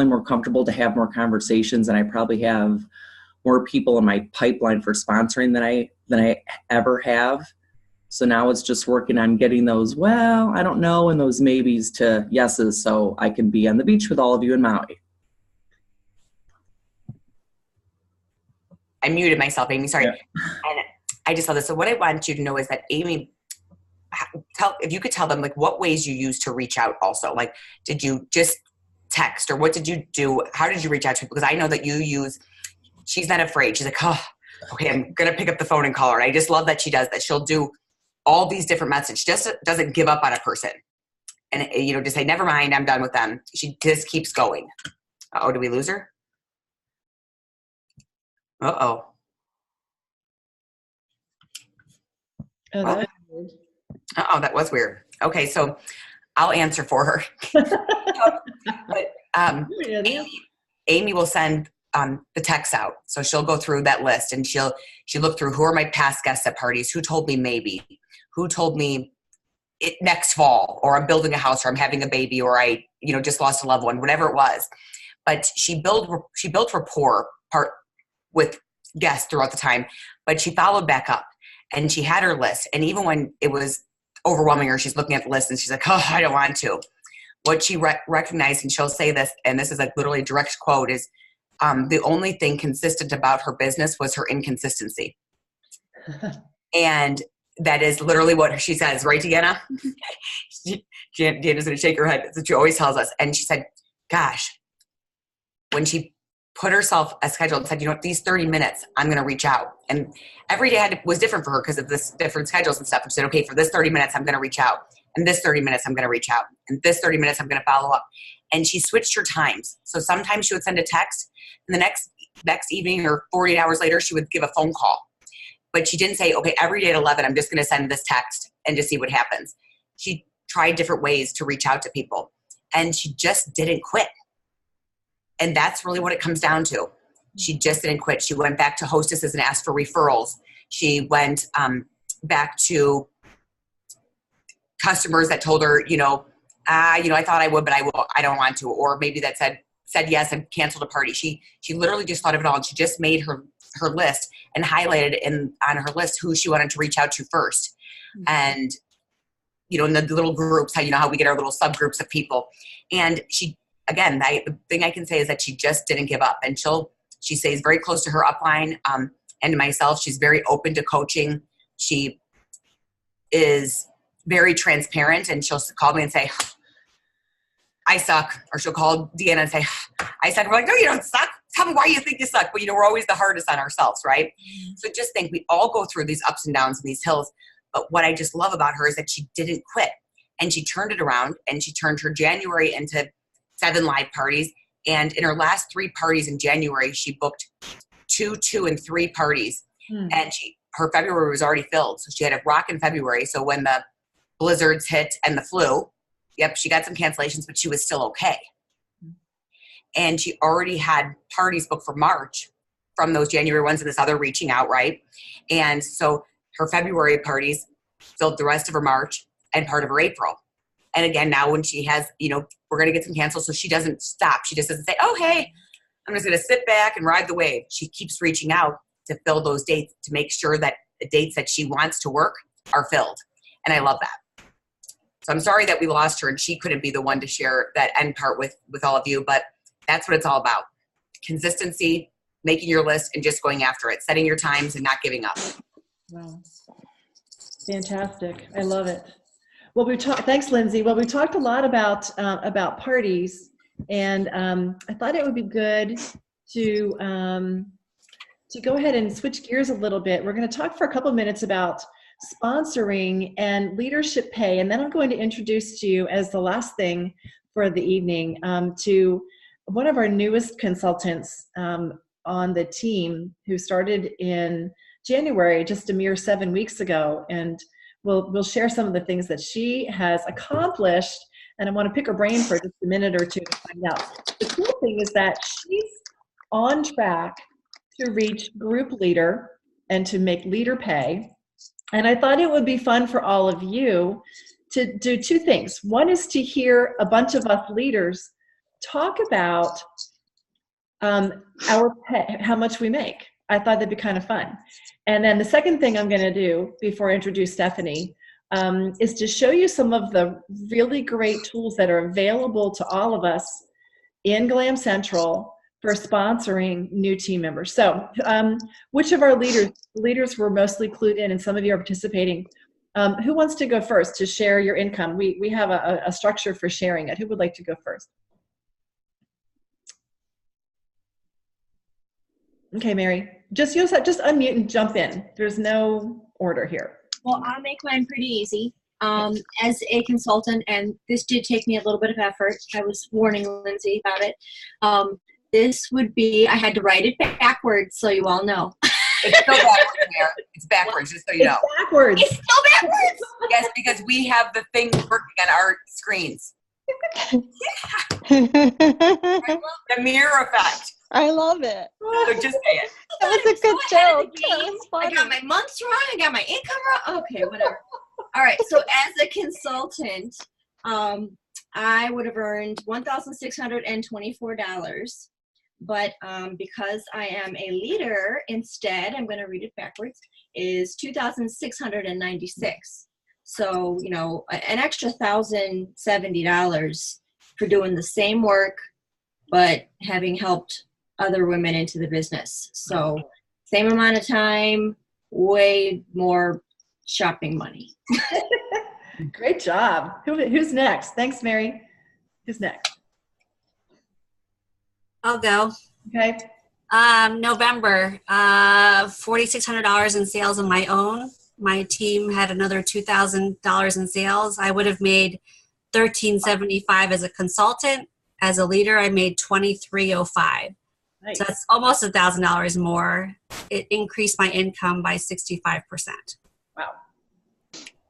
more comfortable to have more conversations. And I probably have more people in my pipeline for sponsoring than I ever have. So now it's just working on getting those, well, I don't know, and those maybes to yeses, so I can be on the beach with all of you in Maui. I muted myself, Amy, sorry. Yeah. And I just saw this. So what I want you to know is that, Amy, if you could tell them like what ways you use to reach out also. Like, did you just text or what did you do? How did you reach out to people? Because I know that she's not afraid. She's like, oh, okay, I'm going to pick up the phone and call her. And I just love that she does that. She'll do all these different methods. She just doesn't give up on a person. And, just say, never mind, I'm done with them. She just keeps going. Uh-oh, did we lose her? Uh-oh. That was weird. Okay, so I'll answer for her. But Amy will send the text out. So she'll go through that list and she'll look through who are my past guests at parties, who told me maybe, who told me it next fall, or I'm building a house, or I'm having a baby, or I just lost a loved one, whatever it was. But she built rapport with guests throughout the time, but she followed back up and she had her list. And even when it was overwhelming her, she's looking at the list and she's like, oh, I don't want to. What she recognized, and she'll say this, and this is like literally a direct quote, is the only thing consistent about her business was her inconsistency. And that is literally what she says, right, Deanna? Deanna's going to shake her head. That's what she always tells us. And she said, gosh, when she put herself a schedule and said, you know what, these 30 minutes, I'm going to reach out. And every day was different for her because of this different schedules and stuff. And she said, okay, for this 30 minutes, I'm going to reach out. And this 30 minutes, I'm going to reach out. And this 30 minutes, I'm going to follow up. And she switched her times. So sometimes she would send a text, and the next evening or 48 hours later, she would give a phone call. But she didn't say, okay, every day at 11, I'm just going to send this text and just see what happens. She tried different ways to reach out to people. And she just didn't quit. And that's really what it comes down to. She just didn't quit. She went back to hostesses and asked for referrals. She went back to customers that told her, I thought I would, but I don't want to. Or maybe that said yes and canceled a party. She literally just thought of it all. And she just made her list and highlighted on her list who she wanted to reach out to first. Mm-hmm. And, in the little groups, how we get our little subgroups of people. And she, again, the thing I can say is that she just didn't give up. And she stays very close to her upline and myself. She's very open to coaching. She is very transparent, and she'll call me and say, I suck. Or she'll call Deanna and say, I suck. We're like, no, you don't suck. Tell me why you think you suck. But, we're always the hardest on ourselves, right? Mm-hmm. So just think we all go through these ups and downs and these hills. But what I just love about her is that she didn't quit. And she turned it around, and she turned her January into 7 live parties. And in her last 3 parties in January, she booked 2, 2, and 3 parties. Mm. And her February was already filled. So she had a rock in February. So when the blizzards hit and the flu, she got some cancellations, but she was still okay. And she already had parties booked for March from those January ones and this other reaching out, right? And so her February parties filled the rest of her March and part of her April. And again, now when she has, we're going to get some canceled, so she doesn't stop. She just doesn't say, oh, hey, I'm just going to sit back and ride the wave. She keeps reaching out to fill those dates to make sure that the dates that she wants to work are filled. And I love that. So I'm sorry that we lost her and she couldn't be the one to share that end part with all of you, but that's what it's all about. Consistency, making your list, and just going after it, setting your times and not giving up. Wow. Fantastic. I love it. Well, thanks, Lindsay. Well, we talked a lot about parties, and I thought it would be good to go ahead and switch gears a little bit. We're going to talk for a couple minutes about sponsoring and leadership pay, and then I'm going to introduce to you as the last thing for the evening to one of our newest consultants on the team who started in January, just a mere 7 weeks ago, and we'll share some of the things that she has accomplished, and I want to pick her brain for just a minute or two to find out. The cool thing is that she's on track to reach group leader and to make leader pay, and I thought it would be fun for all of you to do 2 things. One is to hear a bunch of us leaders talk about our pay, how much we make. I thought that'd be kind of fun. And then the second thing I'm going to do before I introduce Stephanie is to show you some of the really great tools that are available to all of us in Glam Central for sponsoring new team members. So which of our leaders were mostly clued in, and some of you are participating? Who wants to go first to share your income? We have a structure for sharing it. Who would like to go first? Okay, Mary, just unmute and jump in. There's no order here. Well, I'll make mine pretty easy. As a consultant, and this did take me a little bit of effort. I was warning Lindsay about it. This would be, I had to write it backwards so you all know. It's still backwards, Mary. It's backwards, just so you know. It's backwards. It's still backwards. Yes, because we have the thing working on our screens. The mirror effect. I love it. So just say it. That was a good joke. That was funny. I got my months wrong. I got my income wrong. Okay, whatever. All right. So as a consultant, I would have earned $1,624. But because I am a leader, instead, I'm going to read it backwards, is $2,696. So, an extra $1,070 for doing the same work, but having helped other women into the business. So same amount of time, way more shopping money. Great job. Who's next? Thanks, Mary. Who's next? I'll go. Okay. November, $4,600 in sales on my own. My team had another $2,000 in sales. I would have made $1,375 as a consultant. As a leader, I made $2,305. Nice. So that's almost $1,000 more. It increased my income by 65%. Wow.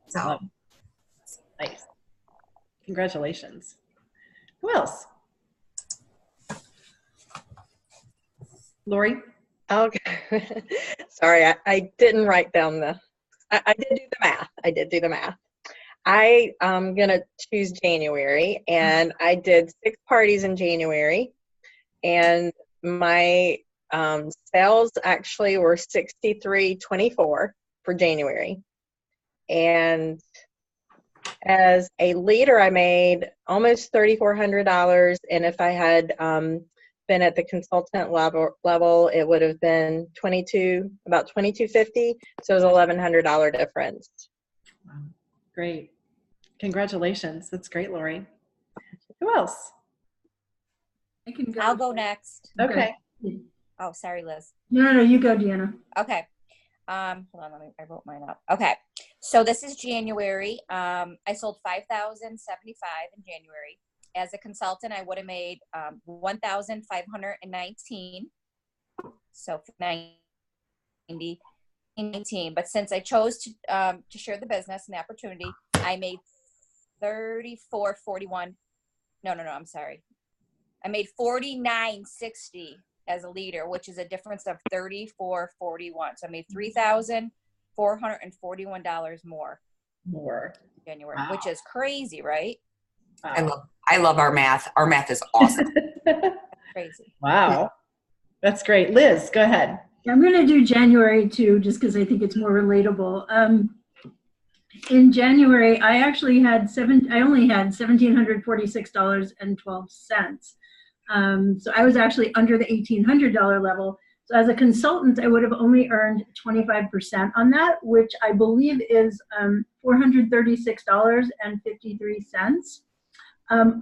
So nice. Congratulations. Who else? Lori? Okay. Sorry, I didn't write down I did do the math. I did do the math. I'm going to choose January, and I did 6 parties in January, and my sales actually were $63.24 for January. And as a leader, I made almost $3,400, and if I had been at the consultant level, it would have been about $2,250. So it was $1,100 difference. Wow. Great. Congratulations. That's great, Lori. Who else? I can go. I'll go next. Okay. Oh, sorry, Liz. No, you go, Deanna. Okay. Hold on, I wrote mine up. Okay. So this is January. I sold 5,075 in January. As a consultant, I would have made 1,519. So 19. But since I chose to share the business and the opportunity, I made 34.41. No, I'm sorry. I made 49.60 as a leader, which is a difference of 34.41. So I made $3,441 more. More. January, Wow. which is crazy, right? Wow. I love our math. Our math is awesome. Crazy. Wow. That's great. Liz, go ahead. I'm going to do January too, just because I think it's more relatable. In January, I actually had only had $1,746.12. So I was actually under the $1,800 level. So as a consultant, I would have only earned 25% on that, which I believe is $436.53.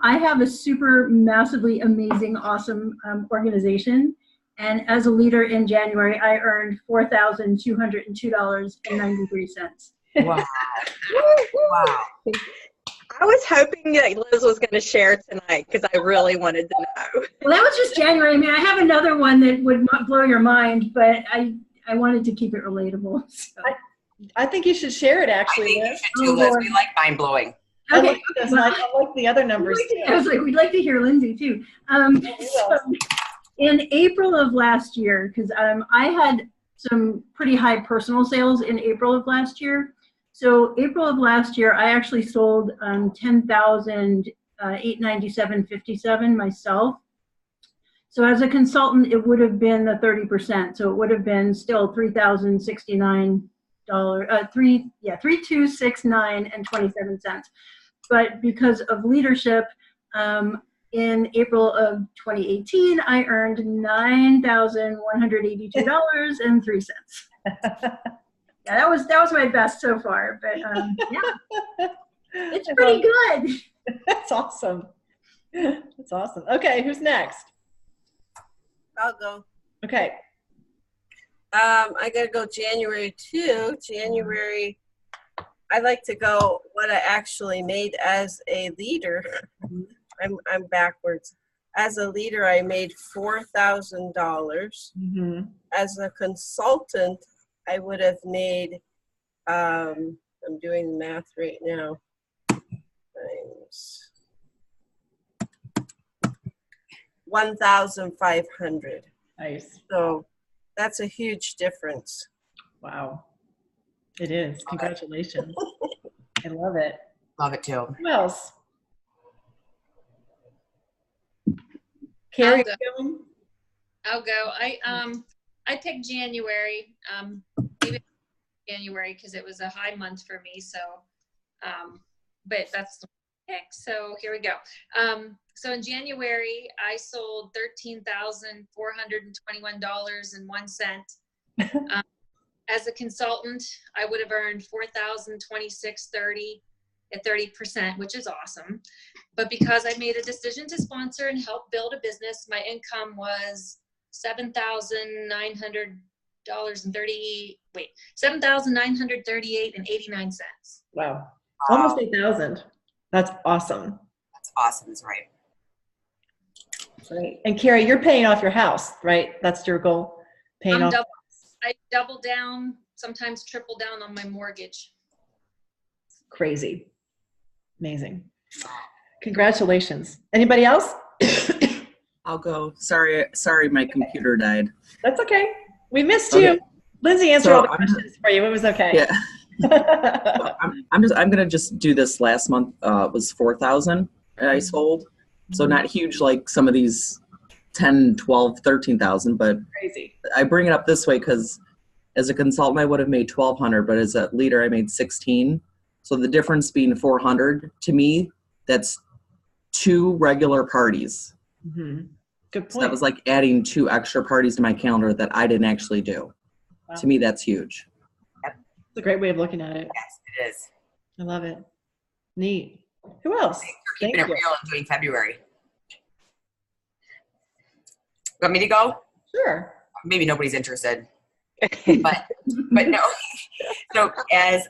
I have a super massively amazing, awesome organization. And as a leader in January, I earned $4,202.93. Wow. Wow. I was hoping that Liz was going to share tonight because I really wanted to know. Well, that was just January. I mean, I have another one that would blow your mind, but I wanted to keep it relatable. So. I think you should share it, actually. I think you should too, Liz. We like mind blowing. Okay. I like the other numbers too. I was like, we'd like to hear Lindsay too. So in April of last year, because I had some pretty high personal sales in April of last year. So April of last year, I actually sold 10,897.57 myself. So as a consultant, it would have been the 30%. So it would have been still $3,069. $3,269.27. But because of leadership, in April of 2018, I earned $9,182.03. Yeah, that was my best so far. But yeah, it's pretty good. That's awesome. That's awesome. Okay, who's next? I'll go. Okay. I gotta go January too. January, I like to go what I actually made as a leader. I'm backwards. As a leader, I made $4,000. Mm-hmm. As a consultant, I would have made. I'm doing the math right now. Times 1,500. Nice. So that's a huge difference. Wow. It is. Congratulations. I love it. Love it too. Who else? Kari? I'll go. I picked January. Even January because it was a high month for me. So, but that's the pick. So here we go. So in January, I sold $13,421.01. As a consultant, I would have earned $4,026.30 at 30%, which is awesome. But because I made a decision to sponsor and help build a business, my income was $7,938.89. Wow. Almost 8,000. That's awesome. That's awesome. That's right. Great. And Kari, you're paying off your house, right? That's your goal? Paying off. I double down, sometimes triple down on my mortgage. Crazy. Amazing. Congratulations. Anybody else? I'll go. Sorry, my computer died. That's okay. We missed Okay. you. Lindsay answered all the questions for you. It was okay. Yeah. I'm gonna just do this. Last month was 4,000 I sold. So not huge like some of these 10, 12, 13,000, but crazy. I bring it up this way because as a consultant I would have made 1,200, but as a leader I made 16. So the difference being 400 to me, that's 2 regular parties. Mm-hmm. Good point. So that was like adding 2 extra parties to my calendar that I didn't actually do. Wow. To me, that's huge. It's a great way of looking at it. Yes, it is. I love it. Neat. Who else? Thanks for keeping it real and doing February. Want me to go? Sure. Maybe nobody's interested. but no. So as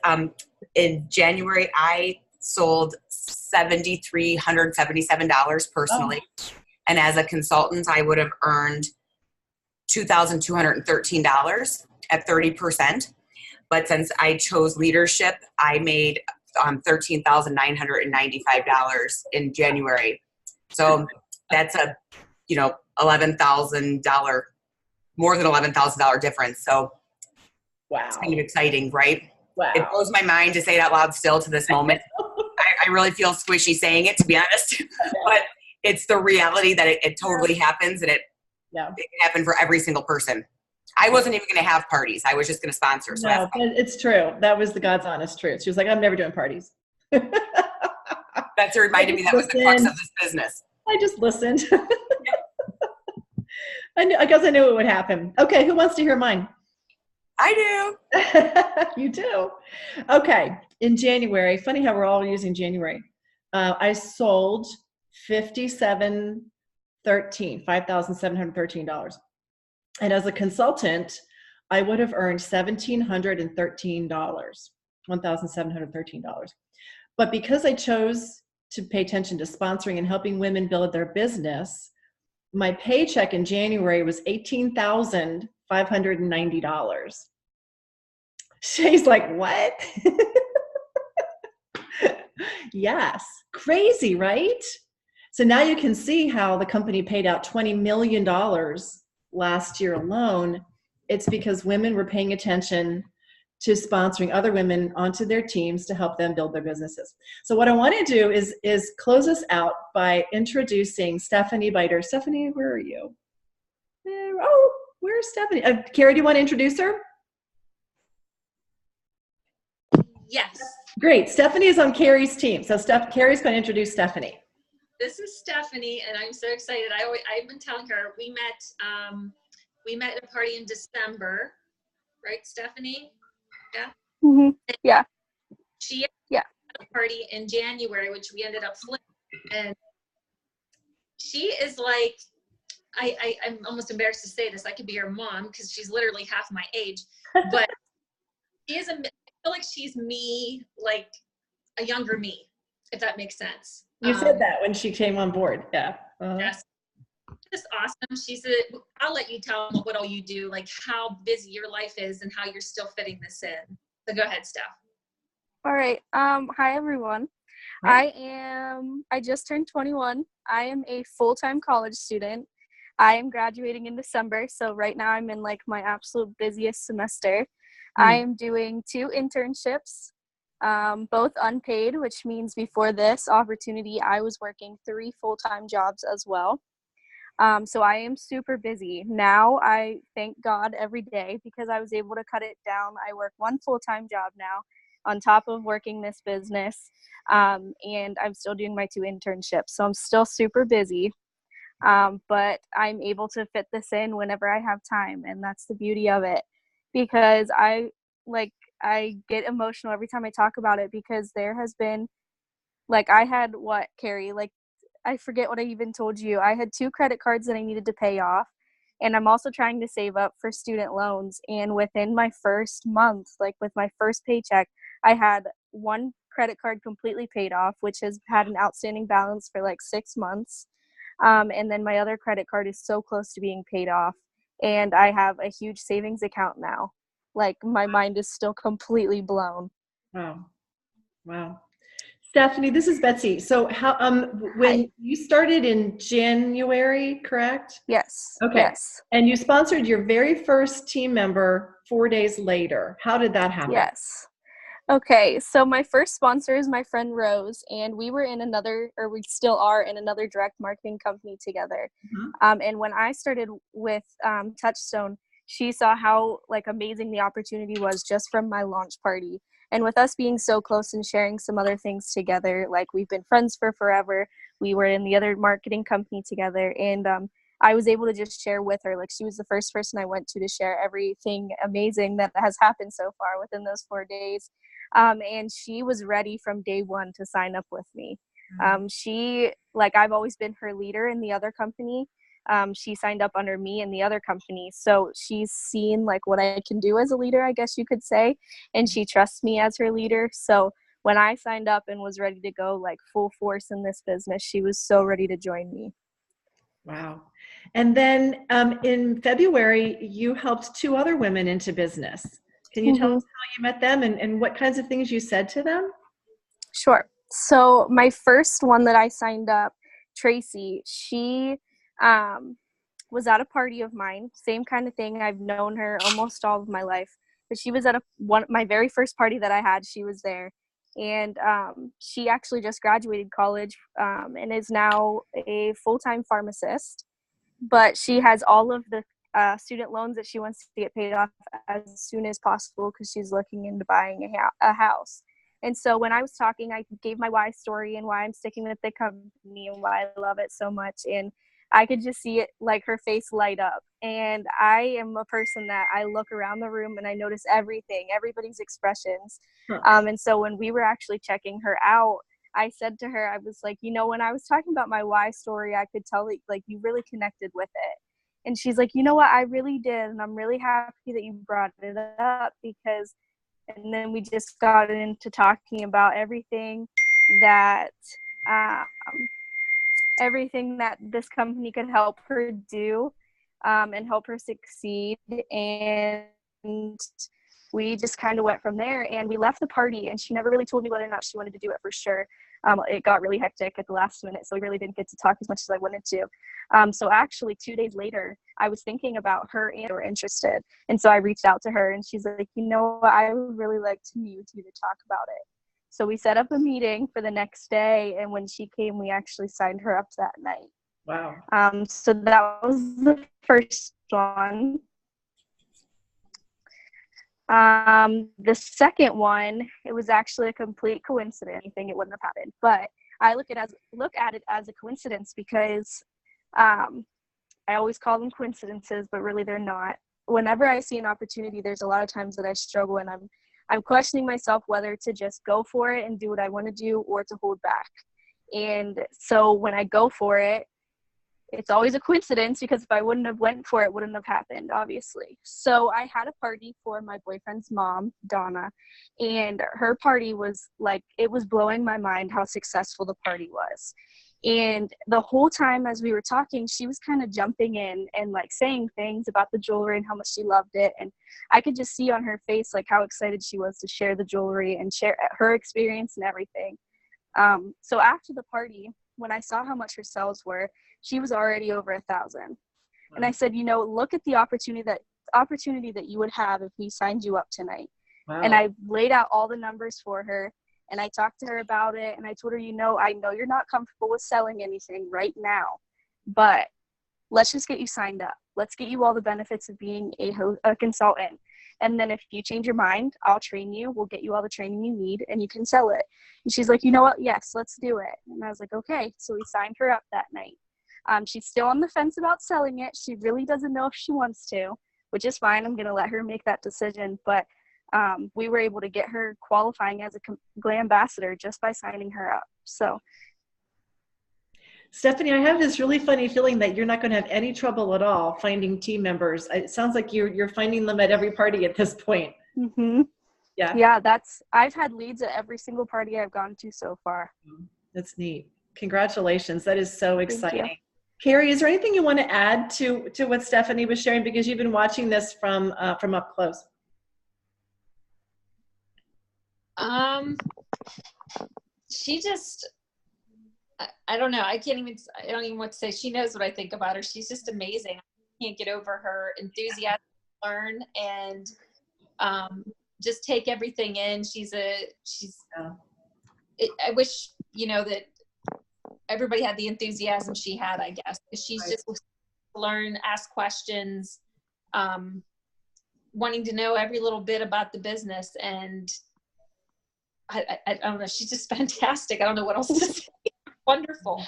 in January, I sold $7,377 personally. Oh. And as a consultant, I would have earned $2,213 at 30%. But since I chose leadership, I made $13,995 in January. So that's a, $11,000, more than $11,000 difference. So wow, it's kind of exciting, right? Wow. It blows my mind to say that loud still to this moment. I really feel squishy saying it, to be honest, but it's the reality that it totally happens, and it can happen for every single person. I wasn't even going to have parties. I was just going to sponsor. So no, it's true. That was the God's honest truth. She was like, I'm never doing parties. That's reminded me that was the crux of this business. I just listened. I guess I knew it would happen. Okay, who wants to hear mine? I do. You do? Okay. In January, funny how we're all using January. I sold $5,713. And as a consultant, I would have earned $1,713. But because I chose to pay attention to sponsoring and helping women build their business, my paycheck in January was $18,590. Shay's like, what? Yes. Crazy, right? So now you can see how the company paid out $20 million last year alone. It's because women were paying attention to sponsoring other women onto their teams to help them build their businesses. So what I want to do is close us out by introducing Stephanie Biter. Stephanie, where are you? Where's Stephanie? Kari, do you want to introduce her? Yes. Great. Stephanie is on Kari's team. So Kari's going to introduce Stephanie. This is Stephanie, and I'm so excited. I've been telling her we met at a party in December, right, Stephanie? Yeah. Mm-hmm. Yeah. She had a party in January, which we ended up flipping, and she is like, I'm almost embarrassed to say this. I could be her mom because she's literally half my age, but she is I feel like she's me, like a younger me, if that makes sense. You said that when she came on board. Yeah. Yes. Just awesome. I'll let you tell them what all you do, like how busy your life is and how you're still fitting this in. So go ahead, Steph. All right. Hi everyone. Hi. I just turned 21. I am a full-time college student. I am graduating in December. So right now I'm in like my absolute busiest semester. I am doing 2 internships, both unpaid, which means before this opportunity, I was working 3 full-time jobs as well. So I am super busy. Now I thank God every day because I was able to cut it down. I work 1 full-time job now on top of working this business. And I'm still doing my 2 internships. So I'm still super busy. But I'm able to fit this in whenever I have time. And that's the beauty of it, because I get emotional every time I talk about it, because there has been, like, I had Kari, like, I forget what I even told you. I had 2 credit cards that I needed to pay off. And I'm also trying to save up for student loans. And within my first month, like with my first paycheck, I had one credit card completely paid off, which has had an outstanding balance for like 6 months. And then my other credit card is so close to being paid off. And I have a huge savings account now. Like my mind is still completely blown. Wow. Wow. Stephanie, this is Betsy. So how when you started in January, correct? Yes. Okay. Yes. And you sponsored your very first team member 4 days later. How did that happen? Yes. Okay, so my first sponsor is my friend Rose, and we were in another, or we still are in another direct marketing company together. And when I started with Touchstone, she saw how like amazing the opportunity was just from my launch party. And with us being so close and sharing some other things together, like we've been friends for forever, we were in the other marketing company together, and I was able to just share with her. Like she was the first person I went to share everything amazing that has happened so far within those 4 days. And she was ready from day one to sign up with me. She, like, I've always been her leader in the other company. She signed up under me in the other company. So she's seen like what I can do as a leader, I guess you could say. And she trusts me as her leader. So when I signed up and was ready to go like full force in this business, she was so ready to join me. Wow. And then in February, you helped 2 other women into business. Can you tell us how you met them and what kinds of things you said to them? Sure. So my first one that I signed up, Tracy, she was at a party of mine. Same kind of thing. I've known her almost all of my life. But she was at my very first party that I had. She was there. And she actually just graduated college and is now a full-time pharmacist. But she has all of the student loans that she wants to get paid off as soon as possible because she's looking into buying a house. And so when I was talking, I gave my why story and why I'm sticking with the company and why I love it so much. And I could just see it, like her face light up. And I am a person that I look around the room and I notice everything, everybody's expressions. And so when we were actually checking her out, I said to her, I was like, you know, when I was talking about my why story, I could tell that, like, you really connected with it. And she's like, you know what, I really did. And I'm really happy that you brought it up because, and then we just got into talking about everything that this company could help her do and help her succeed. And we just kind of went from there, and we left the party, and she never really told me whether or not she wanted to do it for sure. It got really hectic at the last minute, so we really didn't get to talk as much as I wanted to. So actually 2 days later, I was thinking about her and were interested. And so I reached out to her, and she's like, you know what, I would really like to meet with you to talk about it. So we set up a meeting for the next day, and when she came, we actually signed her up that night. Wow. So that was the first one. The second one, it was actually a complete coincidence. Anything, it wouldn't have happened. But I look at it as a coincidence because I always call them coincidences, but really they're not. Whenever I see an opportunity, there's a lot of times that I struggle, and I'm questioning myself whether to just go for it and do what I want to do or to hold back. And so when I go for it, it's always a coincidence because if I wouldn't have went for it, it wouldn't have happened, obviously. So I had a party for my boyfriend's mom, Donna, and her party was like, it was blowing my mind how successful the party was. And the whole time as we were talking, she was kind of jumping in and like saying things about the jewelry and how much she loved it. And I could just see on her face like how excited she was to share the jewelry and share her experience and everything. So after the party, when I saw how much her sales were, she was already over 1,000. And I said, you know, look at the opportunity that you would have if we signed you up tonight. Wow. And I laid out all the numbers for her, and I talked to her about it, and I told her, you know, I know you're not comfortable with selling anything right now, but let's just get you signed up. Let's get you all the benefits of being a consultant. And then if you change your mind, I'll train you. We'll get you all the training you need, and you can sell it. And she's like, you know what? Yes, let's do it. And I was like, okay. So we signed her up that night. She's still on the fence about selling it. She really doesn't know if she wants to, which is fine. I'm going to let her make that decision. But we were able to get her qualifying as a Glam ambassador just by signing her up. So Stephanie, I have this really funny feeling that you're not going to have any trouble at all finding team members. It sounds like you're finding them at every party at this point. Mm-hmm. Yeah. Yeah, I've had leads at every single party I've gone to so far. That's neat. Congratulations. That is so exciting. Kari, is there anything you want to add to what Stephanie was sharing, because you've been watching this from up close? She just, I don't know. I don't even know what to say. She knows what I think about her. She's just amazing. I can't get over her enthusiasm to learn and just take everything in. I wish, that everybody had the enthusiasm she had, I guess. She's just learn, ask questions, wanting to know every little bit about the business. And I don't know, she's just fantastic. I don't know what else to say. Wonderful.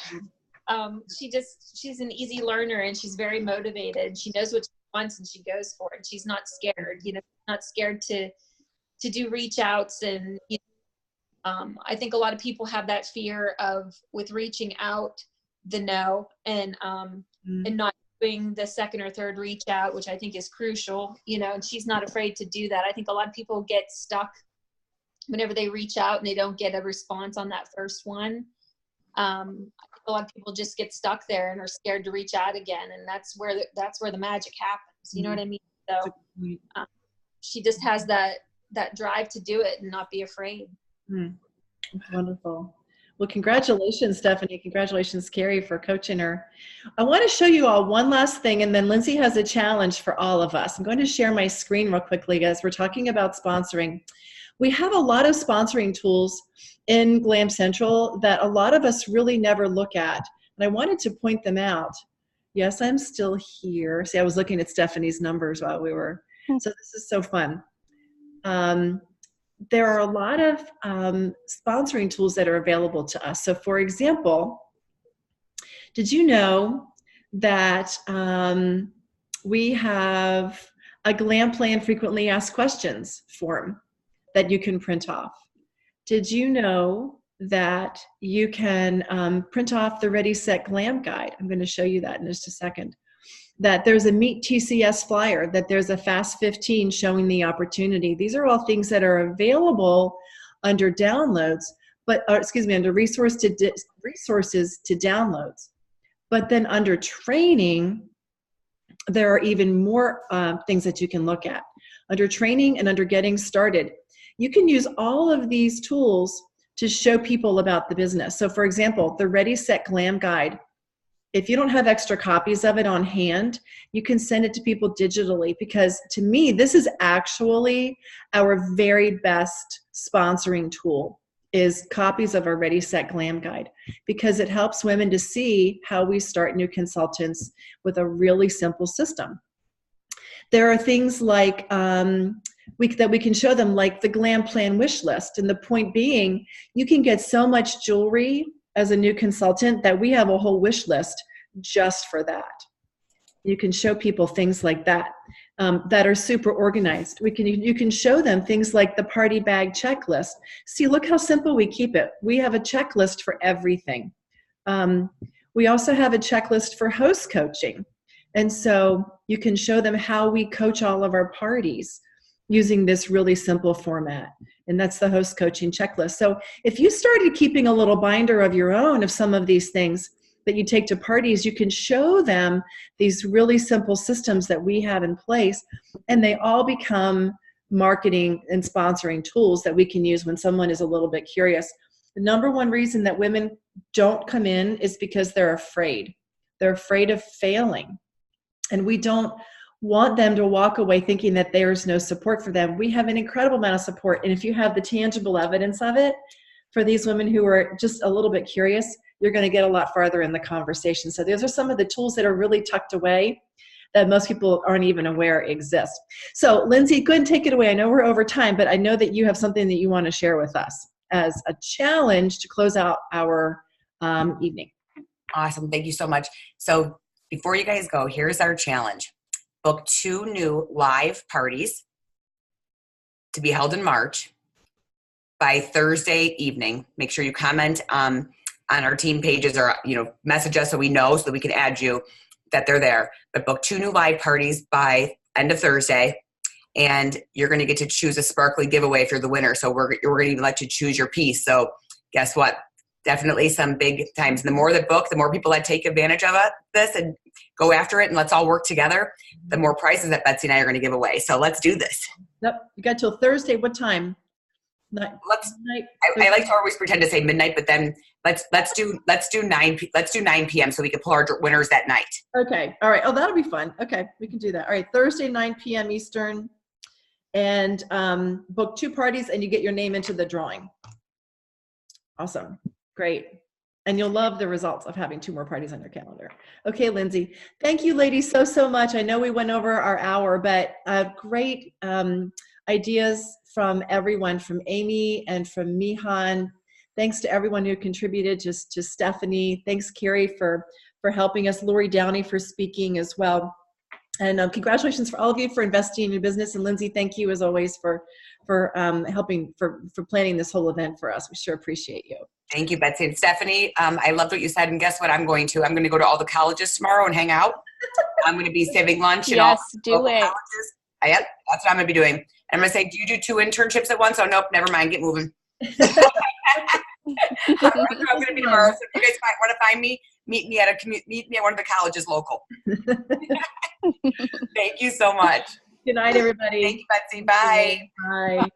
She's an easy learner, and she's very motivated. She knows what she wants and she goes for it. And she's not scared, not scared to do reach outs. And, I think a lot of people have that fear with reaching out the no and not doing the second or third reach out, which I think is crucial, and she's not afraid to do that. I think a lot of people get stuck whenever they reach out and they don't get a response on that first one. I think a lot of people just get stuck there and are scared to reach out again. And that's where the magic happens. You know what I mean? So she just has that drive to do it and not be afraid. Wonderful. Well, congratulations, Stephanie. Congratulations, Kari, for coaching her. I want to show you all one last thing, and then Lindsey has a challenge for all of us. I'm going to share my screen real quickly as we're talking about sponsoring. We have a lot of sponsoring tools in Glam Central that a lot of us really never look at, and I wanted to point them out. Yes, I'm still here. See, I was looking at Stephanie's numbers while we were, so this is so fun. There are a lot of sponsoring tools that are available to us. So for example, did you know that we have a Glam Plan Frequently Asked Questions form that you can print off? Did you know that you can print off the Ready, Set, Glam guide? I'm going to show you that in just a second. That there's a Meet TCS flyer, that there's a Fast 15 showing the opportunity. These are all things that are available under downloads, under resources to downloads. But then under training, there are even more things that you can look at. Under training and under getting started, you can use all of these tools to show people about the business. So for example, the Ready, Set, Glam guide, if you don't have extra copies of it on hand, you can send it to people digitally, because to me, this is actually our very best sponsoring tool, is copies of our Ready, Set, Glam guide, because it helps women to see how we start new consultants with a really simple system. There are things like that we can show them, like the Glam Plan wish list. And the point being, you can get so much jewelry as a new consultant that we have a whole wish list just for that. You can show people things like that that are super organized. You can show them things like the party bag checklist. See, look how simple we keep it. We have a checklist for everything. We also have a checklist for host coaching. And so you can show them how we coach all of our parties using this really simple format. And that's the host coaching checklist. So if you started keeping a little binder of your own of some of these things that you take to parties, you can show them these really simple systems that we have in place, and they all become marketing and sponsoring tools that we can use when someone is a little bit curious. The number one reason that women don't come in is because they're afraid. They're afraid of failing. And we don't want them to walk away thinking that there's no support for them. We have an incredible amount of support. And if you have the tangible evidence of it, for these women who are just a little bit curious, you're going to get a lot farther in the conversation. So those are some of the tools that are really tucked away that most people aren't even aware exist. So Lindsey, go ahead and take it away. I know we're over time, but I know that you have something that you want to share with us as a challenge to close out our evening. Awesome. Thank you so much. So before you guys go, here's our challenge. Book 2 new live parties to be held in March by Thursday evening. Make sure you comment on on our team pages or, message us so we know so that we can add you that they're there. But book 2 new live parties by end of Thursday. And you're going to get to choose a sparkly giveaway if you're the winner. So we're going to even let you choose your piece. So guess what? Definitely some big times. The more that book, the more people that take advantage of this and go after it, and let's all work together, the more prizes that Betsy and I are going to give away. So let's do this. Yep. You got till Thursday. What time? I like to always pretend to say midnight, but then let's do 9 p.m. so we can pull our winners that night. Okay. All right. Oh, that'll be fun. Okay, we can do that. All right. Thursday, 9 p.m. Eastern, and book 2 parties, and you get your name into the drawing. Awesome. Great. And you'll love the results of having 2 more parties on your calendar. Okay, Lindsay. Thank you, ladies, so much. I know we went over our hour, but great ideas from everyone, from Amy and from Mihan. Thanks to everyone who contributed, just to Stephanie. Thanks, Kari, for helping us. Lori Downey for speaking as well. And congratulations for all of you for investing in your business. And Lindsay, thank you as always for helping, for planning this whole event for us. We sure appreciate you. Thank you, Betsy. And Stephanie, I loved what you said. And guess what I'm going to? I'm going to go to all the colleges tomorrow and hang out. I'm going to be saving lunch and all do it. colleges. Yep, that's what I'm going to be doing. And I'm going to say, do you do 2 internships at once? Oh, nope, never mind. Get moving. I'm going to be tomorrow. So if you guys want to find me, meet me at one of the colleges local. Thank you so much. Good night, everybody. Thank you, Betsy. Bye. Bye.